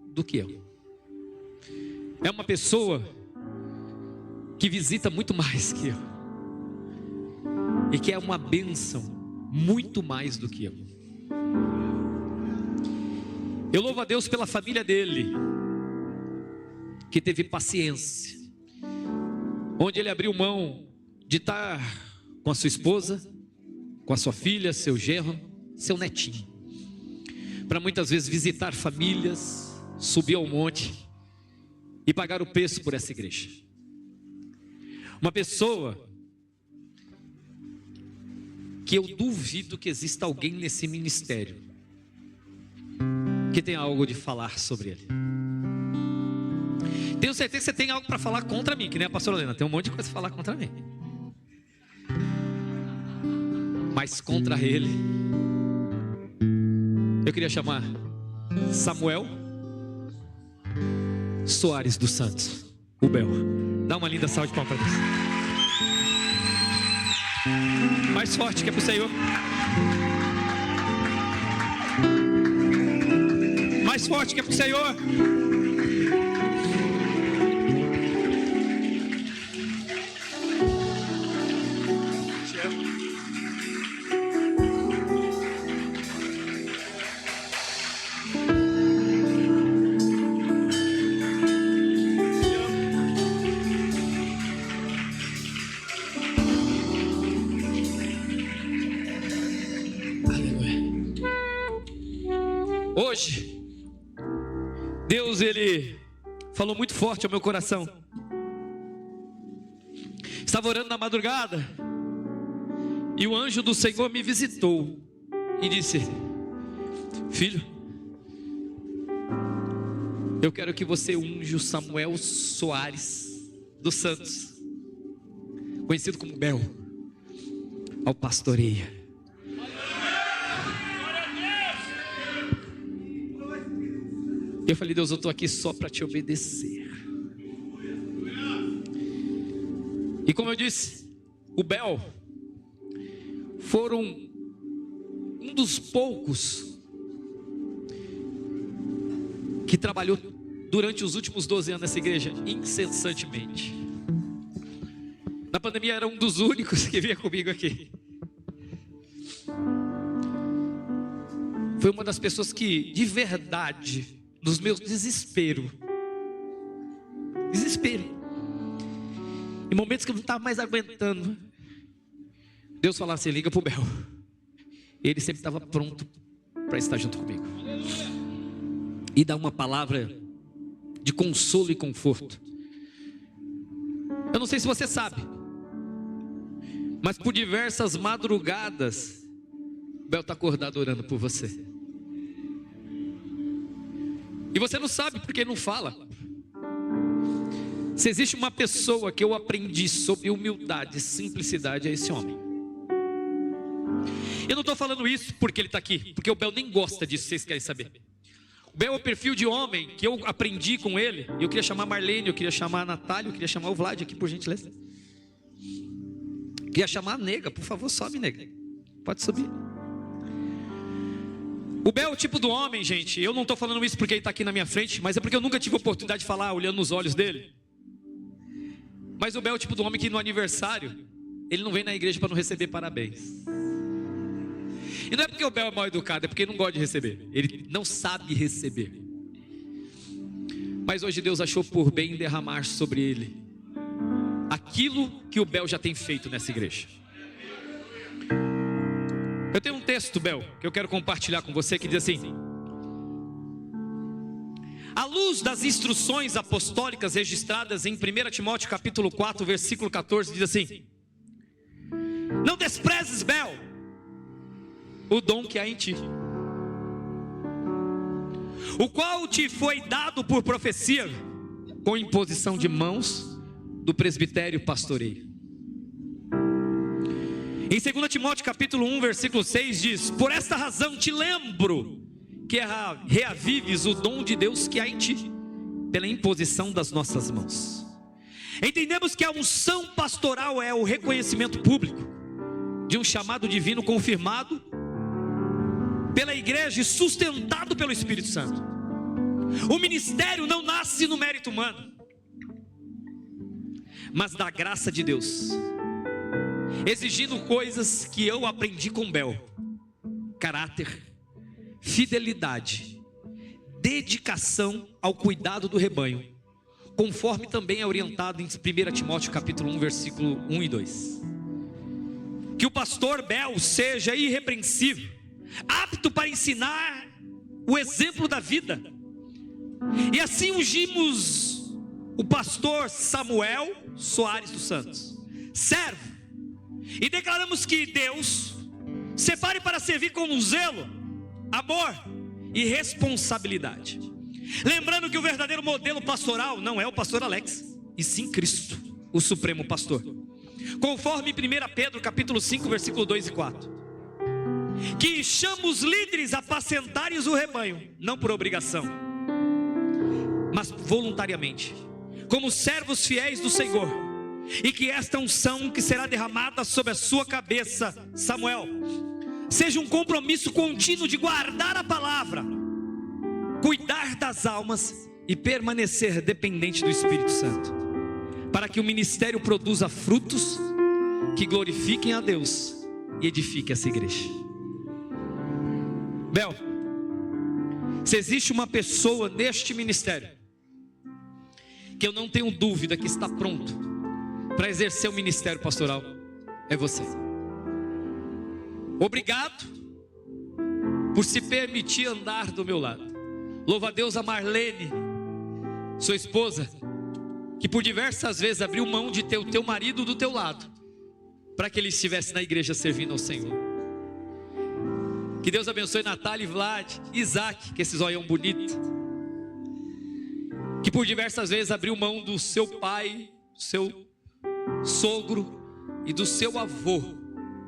do que eu. É uma pessoa que visita muito mais que eu. E que é uma bênção muito mais do que eu. Eu louvo a Deus pela família dele, que teve paciência, onde ele abriu mão de estar com a sua esposa, com a sua filha, seu genro, seu netinho, para muitas vezes visitar famílias, subir ao monte e pagar o preço por essa igreja. Uma pessoa que eu duvido que exista alguém nesse ministério que tenha algo de falar sobre ele. Tenho certeza que você tem algo para falar contra mim, que nem a pastora Helena, tem um monte de coisa para falar contra mim. Mas contra ele, eu queria chamar Samuel Soares dos Santos, o Bel. Dá uma linda salva de palmas para Deus. Mais forte que é pro Senhor. Mais forte que é pro Senhor. Hoje, Deus, Ele falou muito forte ao meu coração. Estava orando na madrugada e o anjo do Senhor me visitou e disse: filho, eu quero que você unja o Samuel Soares dos Santos, conhecido como Bel, ao pastoreio. Eu falei: Deus, eu estou aqui só para te obedecer. E como eu disse, o Bel foram um dos poucos que trabalhou durante os últimos 12 anos nessa igreja incessantemente. Na pandemia era um dos únicos que vinha comigo aqui. Foi uma das pessoas que, de verdade, nos meus desespero, em momentos que eu não estava mais aguentando, Deus falava assim: liga para o Bel. Ele sempre estava pronto para estar junto comigo e dar uma palavra de consolo e conforto. Eu não sei se você sabe, mas por diversas madrugadas o Bel está acordado orando por você. E você não sabe porque não fala. Se existe uma pessoa que eu aprendi sobre humildade e simplicidade, é esse homem. Eu não estou falando isso porque ele está aqui, porque o Bel nem gosta disso, vocês querem saber. O Bel é o perfil de homem que eu aprendi com ele. Eu queria chamar a Marlene, eu queria chamar a Natália, eu queria chamar o Vlad aqui, por gentileza. Queria chamar a nega, por favor, sobe, nega. Pode subir. O Bel é o tipo do homem, gente. Eu não estou falando isso porque ele está aqui na minha frente, mas é porque eu nunca tive a oportunidade de falar olhando nos olhos dele. Mas o Bel é o tipo do homem que no aniversário ele não vem na igreja para não receber parabéns. E não é porque o Bel é mal educado, é porque ele não gosta de receber. Ele não sabe receber. Mas hoje Deus achou por bem derramar sobre ele aquilo que o Bel já tem feito nessa igreja. Eu tenho um texto, Bel, que eu quero compartilhar com você, que diz assim: à luz das instruções apostólicas registradas em 1 Timóteo capítulo 4, versículo 14, diz assim: não desprezes, Bel, o dom que há em ti, o qual te foi dado por profecia, com imposição de mãos do presbitério pastoreio. Em 2 Timóteo capítulo 1, versículo 6 diz: por esta razão te lembro que reavives o dom de Deus que há em ti, pela imposição das nossas mãos. Entendemos que a unção pastoral é o reconhecimento público de um chamado divino confirmado pela igreja e sustentado pelo Espírito Santo. O ministério não nasce no mérito humano, mas da graça de Deus, exigindo coisas que eu aprendi com Bel: caráter, fidelidade, dedicação ao cuidado do rebanho, conforme também é orientado em 1 Timóteo capítulo 1, versículo 1 e 2. Que o pastor Bel seja irrepreensível, apto para ensinar o exemplo da vida. E assim ungimos o pastor Samuel Soares dos Santos, servo, e declaramos que Deus separe para servir com zelo, amor e responsabilidade. Lembrando que o verdadeiro modelo pastoral não é o pastor Alex, e sim Cristo, o supremo pastor. Conforme 1 Pedro capítulo 5, versículo 2 e 4. Que chama os líderes a apacentarem o rebanho, não por obrigação, mas voluntariamente, como servos fiéis do Senhor. E que esta unção que será derramada sobre a sua cabeça, Samuel, seja um compromisso contínuo de guardar a palavra, cuidar das almas e permanecer dependente do Espírito Santo, para que o ministério produza frutos que glorifiquem a Deus e edifiquem essa igreja. Bel, se existe uma pessoa neste ministério que eu não tenho dúvida que está pronto para exercer o ministério pastoral, é você. Obrigado por se permitir andar do meu lado. Louva a Deus a Marlene, sua esposa, que por diversas vezes abriu mão de ter o teu marido do teu lado, para que ele estivesse na igreja servindo ao Senhor. Que Deus abençoe Natália, Vlad, Isaac, que esse zoião bonito, que por diversas vezes abriu mão do seu pai, do seu sogro e do seu avô,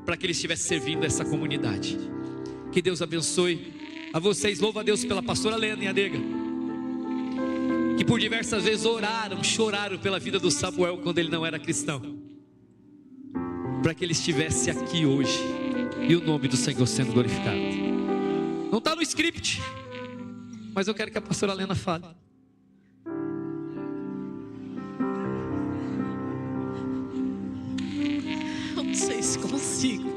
para que ele estivesse servindo essa comunidade. Que Deus abençoe a vocês. Louva a Deus pela pastora Lena e a nega, que por diversas vezes oraram, choraram pela vida do Samuel quando ele não era cristão. para que ele estivesse aqui hoje e o nome do Senhor sendo glorificado. Não está no script, mas eu quero que a pastora Lena fale. Eu não sei se consigo.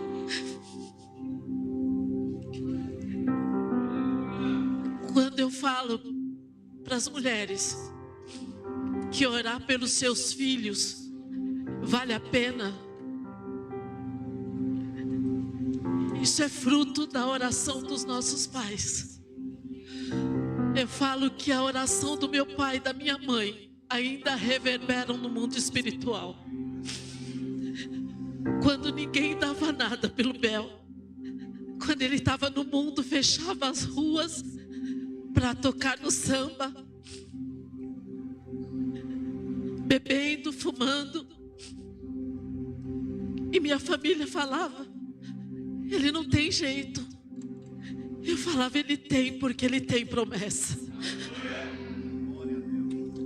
Quando eu falo para as mulheres que orar pelos seus filhos vale a pena, isso é fruto da oração dos nossos pais. Eu falo que a oração do meu pai e da minha mãe ainda reverberam no mundo espiritual. Quando ninguém dava nada pelo Bel, quando ele estava no mundo, fechava as ruas para tocar no samba, bebendo, fumando, e minha família falava: ele não tem jeito. Eu falava: ele tem, porque ele tem promessa.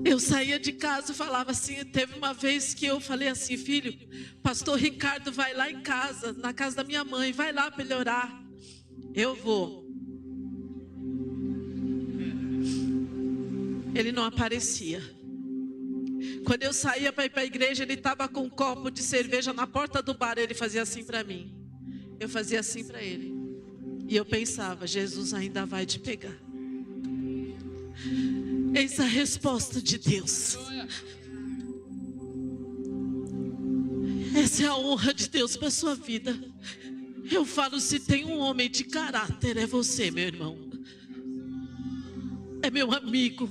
Eu saía de casa e falava assim. Teve uma vez que eu falei assim: filho, pastor Ricardo vai lá em casa, na casa da minha mãe, vai lá para ele orar. Eu vou. Ele não aparecia. Quando eu saía para ir para a igreja, ele estava com um copo de cerveja na porta do bar. Ele fazia assim para mim, eu fazia assim para ele, e eu pensava: Jesus ainda vai te pegar. Eis a resposta de Deus. Essa é a honra de Deus para a sua vida. Eu falo: se tem um homem de caráter, é você, meu irmão. É meu amigo,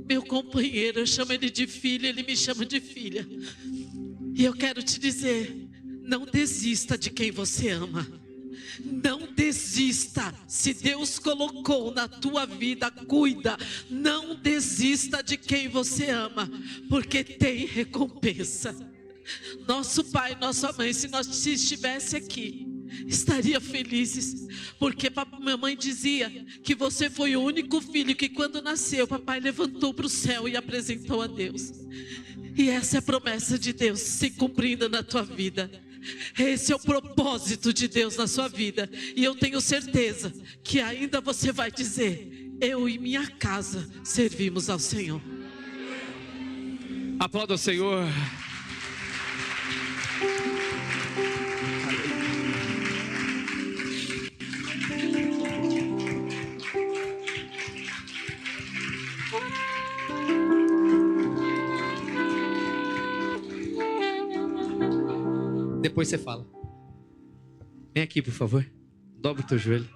meu companheiro. Eu chamo ele de filho, ele me chama de filha. E eu quero te dizer: não desista de quem você ama. Não desista. Se Deus colocou na tua vida, cuida. Não desista de quem você ama, porque tem recompensa. Nosso pai, nossa mãe, se estivesse aqui, estaria felizes, porque mamãe dizia que você foi o único filho que, quando nasceu, papai levantou para o céu e apresentou a Deus. E essa é a promessa de Deus se cumprindo na tua vida. Esse é o propósito de Deus na sua vida. E eu tenho certeza que ainda você vai dizer: eu e minha casa servimos ao Senhor. Aplauda o Senhor. Depois você fala. Vem aqui, por favor. Dobra o teu joelho.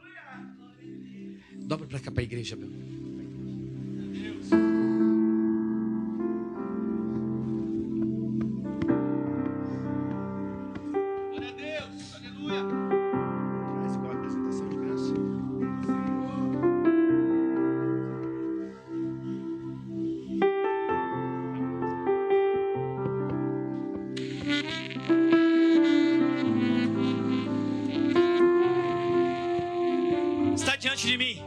Dobra para cá, para a igreja, meu. Glória a Deus, aleluia. Traz igual a apresentação de criança. Está diante de mim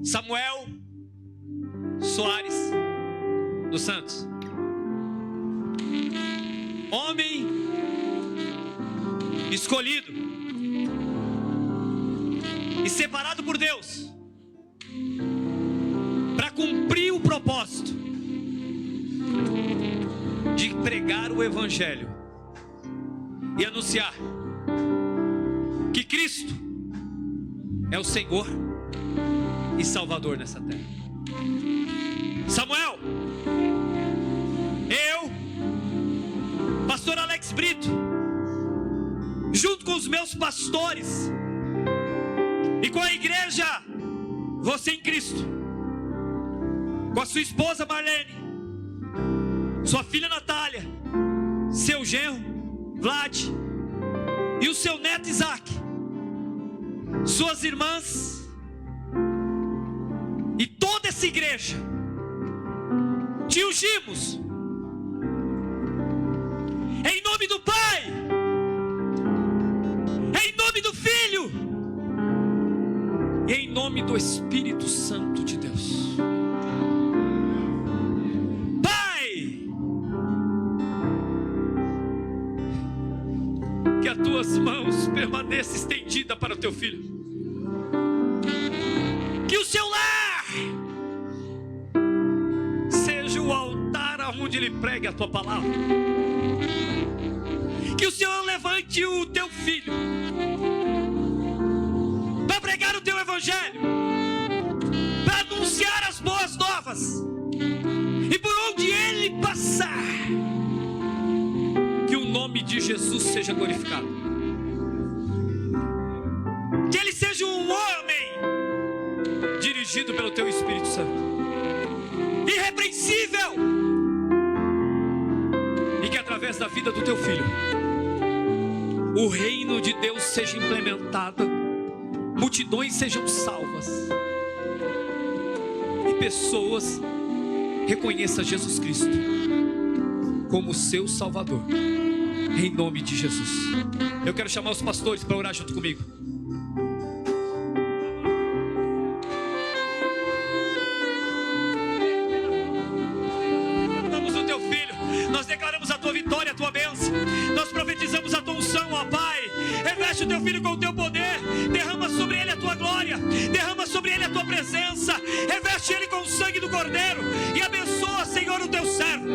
Samuel Soares dos Santos, homem escolhido e separado por Deus para cumprir o propósito de pregar o Evangelho e anunciar que Cristo é o Senhor e Salvador nessa terra. Samuel, eu, pastor Alex Brito, junto com os meus pastores e com a igreja Você em Cristo, com a sua esposa Marlene, sua filha Natália, seu genro Vlad e o seu neto Isaac, suas irmãs e toda essa igreja, te ungimos em nome do Pai, em nome do Filho e em nome do Espírito Santo de Deus. Pai, que as tuas mãos permaneçam estendidas para o teu filho. Que o seu lar seja o altar aonde ele pregue a tua palavra. Que o Senhor levante o teu filho para pregar o teu evangelho, para anunciar as boas novas, e por onde ele passar, que o nome de Jesus seja glorificado. Que ele seja um homem dirigido pelo teu Espírito Santo, irrepreensível, e que através da vida do teu filho o reino de Deus seja implementado, multidões sejam salvas e pessoas reconheçam Jesus Cristo como seu Salvador, em nome de Jesus. Eu quero chamar os pastores para orar junto comigo. Estamos no teu filho, nós declaramos a tua vitória, a tua bênção, nós profetizamos a tua unção, ó Pai. Reveste o teu filho com o teu poder, derrama sobre ele a tua glória, derrama sobre ele a tua presença, reveste ele com o sangue do Cordeiro e abençoa, Senhor, o teu servo.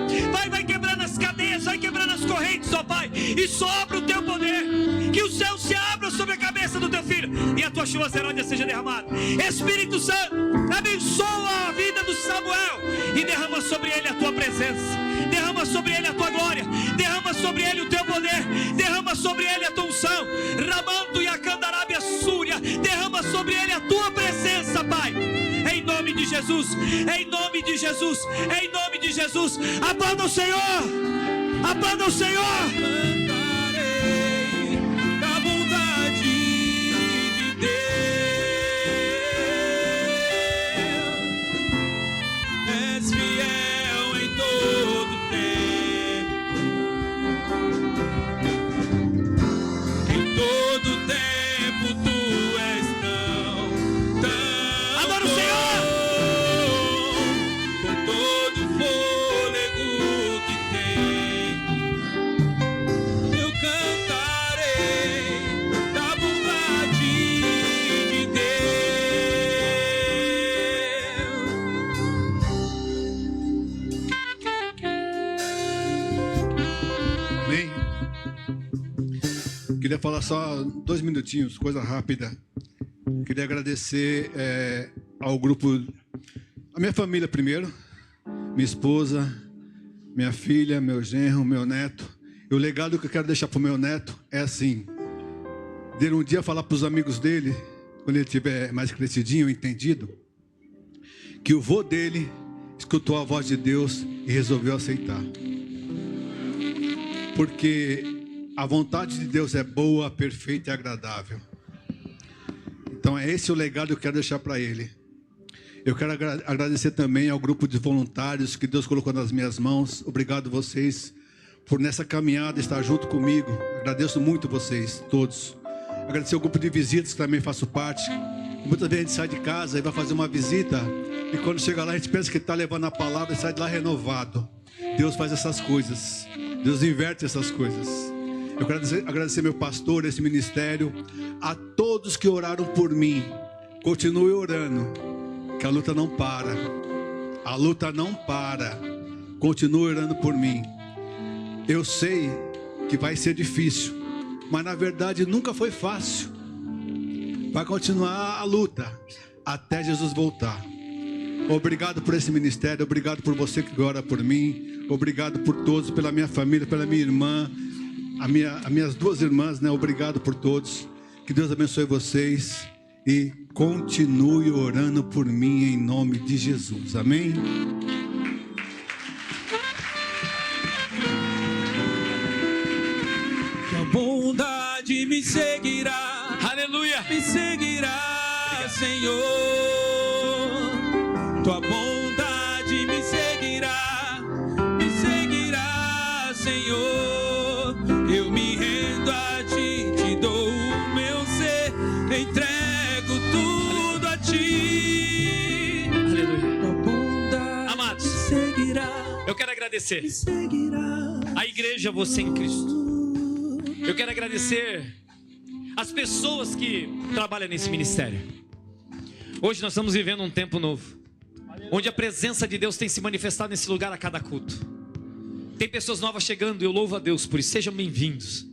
Vai quebrando as cadeias, vai quebrando as correntes, ó Pai, e sopra o teu poder, que o céu se abra sobre a cabeça do teu filho e a tua chuva serôdia seja derramada. Espírito Santo, abençoa a vida do Samuel e derrama sobre ele a tua presença, derrama sobre ele a tua glória, derrama sobre ele o teu poder, derrama sobre ele a tua unção, Ramando e a Candarábia Súria, derrama sobre ele a tua presença, Pai, em nome de Jesus, em nome de Jesus, em nome de Jesus. Aplauda o Senhor, aplauda o Senhor. Cantarei da bondade de Deus, és fiel em todo tempo, em todo tempo tu és tão Adora o Senhor. com todo o fôlego que tem, eu cantarei da bondade de Amém. Queria falar só 2 minutinhos, coisa rápida. Queria agradecer ao grupo, a minha família primeiro, minha esposa, minha filha, meu genro, meu neto. E o legado que eu quero deixar para o meu neto é assim: dele um dia falar para os amigos dele, quando ele tiver mais crescidinho, entendido, que o vô dele escutou a voz de Deus e resolveu aceitar. Porque a vontade de Deus é boa, perfeita e agradável. Então é esse o legado que eu quero deixar para ele. Eu quero agradecer também ao grupo de voluntários que Deus colocou nas minhas mãos. Obrigado vocês por nessa caminhada estar junto comigo. Agradeço muito vocês, todos. Agradecer ao grupo de visitas que também faço parte. Muitas vezes a gente sai de casa e vai fazer uma visita, e quando chega lá a gente pensa que está levando a palavra e sai de lá renovado. Deus faz essas coisas, Deus inverte essas coisas. Eu quero agradecer meu pastor, esse ministério, a todos que oraram por mim. Continue orando, que a luta não para. A luta não para. Continue orando por mim. Eu sei que vai ser difícil, mas na verdade nunca foi fácil. Vai continuar a luta até Jesus voltar. Obrigado por esse ministério, obrigado por você que ora por mim, obrigado por todos, pela minha família, pela minha irmã, as minhas 2 irmãs, né? Obrigado por todos. Que Deus abençoe vocês e continue orando por mim em nome de Jesus. Amém? tua bondade me seguirá, Aleluia. me seguirá, Senhor. Tua bondade me seguirá, Senhor. Eu me rendo a ti, te dou o meu ser, entrego tudo a ti. Aleluia. Tua bondade Amados, me seguirá, eu quero agradecer me seguirá. a igreja Você em Cristo. Eu quero agradecer as pessoas que trabalham nesse ministério. Hoje nós estamos vivendo um tempo novo, onde a presença de Deus tem se manifestado nesse lugar a cada culto. Tem pessoas novas chegando e eu louvo a Deus por isso. Sejam bem-vindos.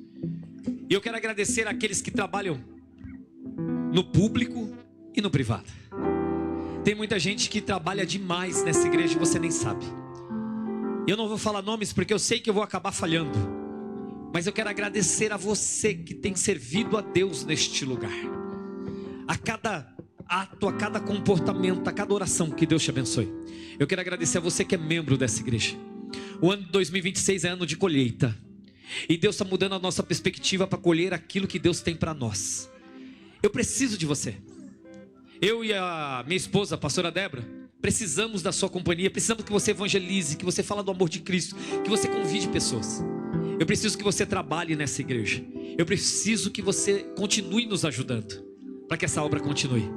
E eu quero agradecer àqueles que trabalham no público e no privado. Tem muita gente que trabalha demais nessa igreja e você nem sabe. Eu não vou falar nomes porque eu sei que eu vou acabar falhando, mas eu quero agradecer a você que tem servido a Deus neste lugar. A cada ato, a cada comportamento, a cada oração, que Deus te abençoe. Eu quero agradecer a você que é membro dessa igreja. O ano de 2026 é ano de colheita, e Deus está mudando a nossa perspectiva para colher aquilo que Deus tem para nós. Eu preciso de você. Eu e a minha esposa, a pastora Débora, precisamos da sua companhia. Precisamos que você evangelize, que você fale do amor de Cristo, que você convide pessoas. Eu preciso que você trabalhe nessa igreja. Eu preciso que você continue nos ajudando, para que essa obra continue.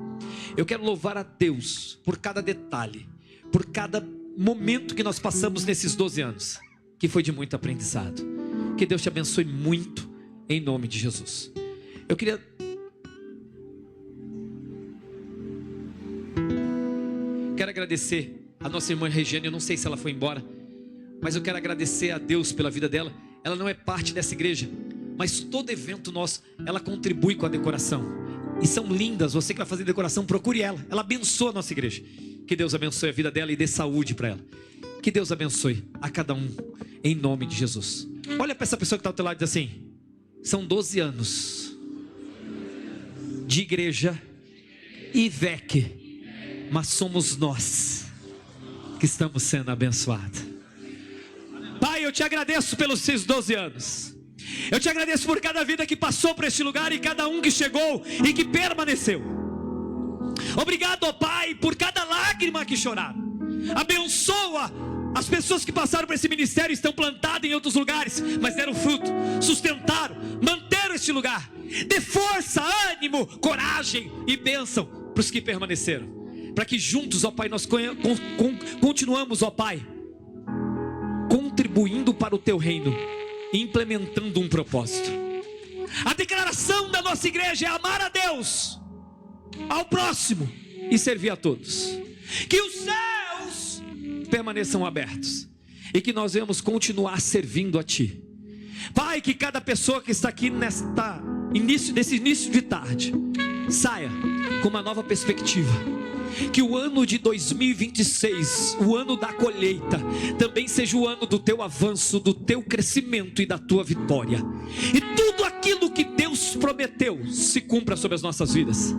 Eu quero louvar a Deus por cada detalhe, por cada momento que nós passamos nesses 12 anos, que foi de muito aprendizado. Que Deus te abençoe muito, em nome de Jesus. Eu quero agradecer a nossa irmã Regiane. Eu não sei se ela foi embora, mas eu quero agradecer a Deus pela vida dela. Ela não é parte dessa igreja, mas todo evento nosso, ela contribui com a decoração, e são lindas. Você que vai fazer decoração, procure ela. Ela abençoa a nossa igreja. Que Deus abençoe a vida dela e dê saúde para ela. Que Deus abençoe a cada um, em nome de Jesus. Olha para essa pessoa que está ao teu lado e diz assim: são 12 anos de igreja e IVEC, mas somos nós que estamos sendo abençoados. Pai, eu te agradeço pelos seus 12 anos. Eu te agradeço por cada vida que passou por este lugar e cada um que chegou e que permaneceu. Obrigado, ó Pai, por cada lágrima que choraram. Abençoa as pessoas que passaram por esse ministério e estão plantadas em outros lugares, mas deram fruto, sustentaram, manteram este lugar. Dê força, ânimo, coragem e bênção para os que permaneceram, para que juntos, ó Pai, nós continuamos, ó Pai, contribuindo para o Teu reino, implementando um propósito. A declaração da nossa igreja é amar a Deus, ao próximo e servir a todos. Que os céus permaneçam abertos e que nós venhamos continuar servindo a Ti. Pai, que cada pessoa que está aqui nesse início de tarde saia com uma nova perspectiva. Que o ano de 2026, o ano da colheita, também seja o ano do Teu avanço, do Teu crescimento e da Tua vitória. E tudo aquilo que Deus prometeu se cumpra sobre as nossas vidas.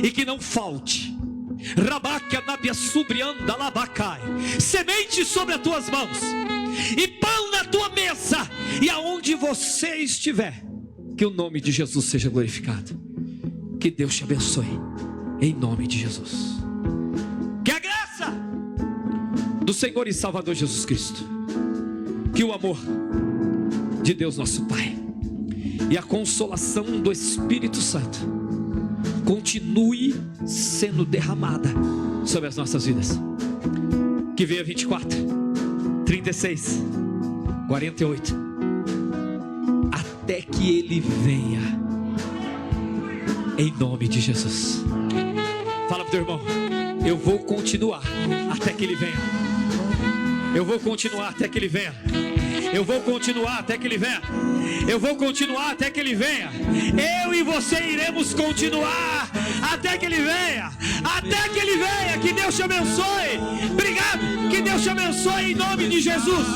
E que não falte semente sobre as Tuas mãos e pão na Tua mesa, e aonde você estiver, que o nome de Jesus seja glorificado. Que Deus te abençoe, em nome de Jesus. Que a graça do Senhor e Salvador Jesus Cristo, que o amor de Deus nosso Pai e a consolação do Espírito Santo continue sendo derramada sobre as nossas vidas. Que venha 24, 36, 48, até que Ele venha, em nome de Jesus. Fala pro teu irmão: eu vou continuar até que Ele venha. Eu vou continuar até que Ele venha. Eu vou continuar até que Ele venha. Eu vou continuar até que Ele venha. Eu e você iremos continuar até que Ele venha. Até que Ele venha. Que Deus te abençoe. Obrigado. Que Deus te abençoe em nome de Jesus.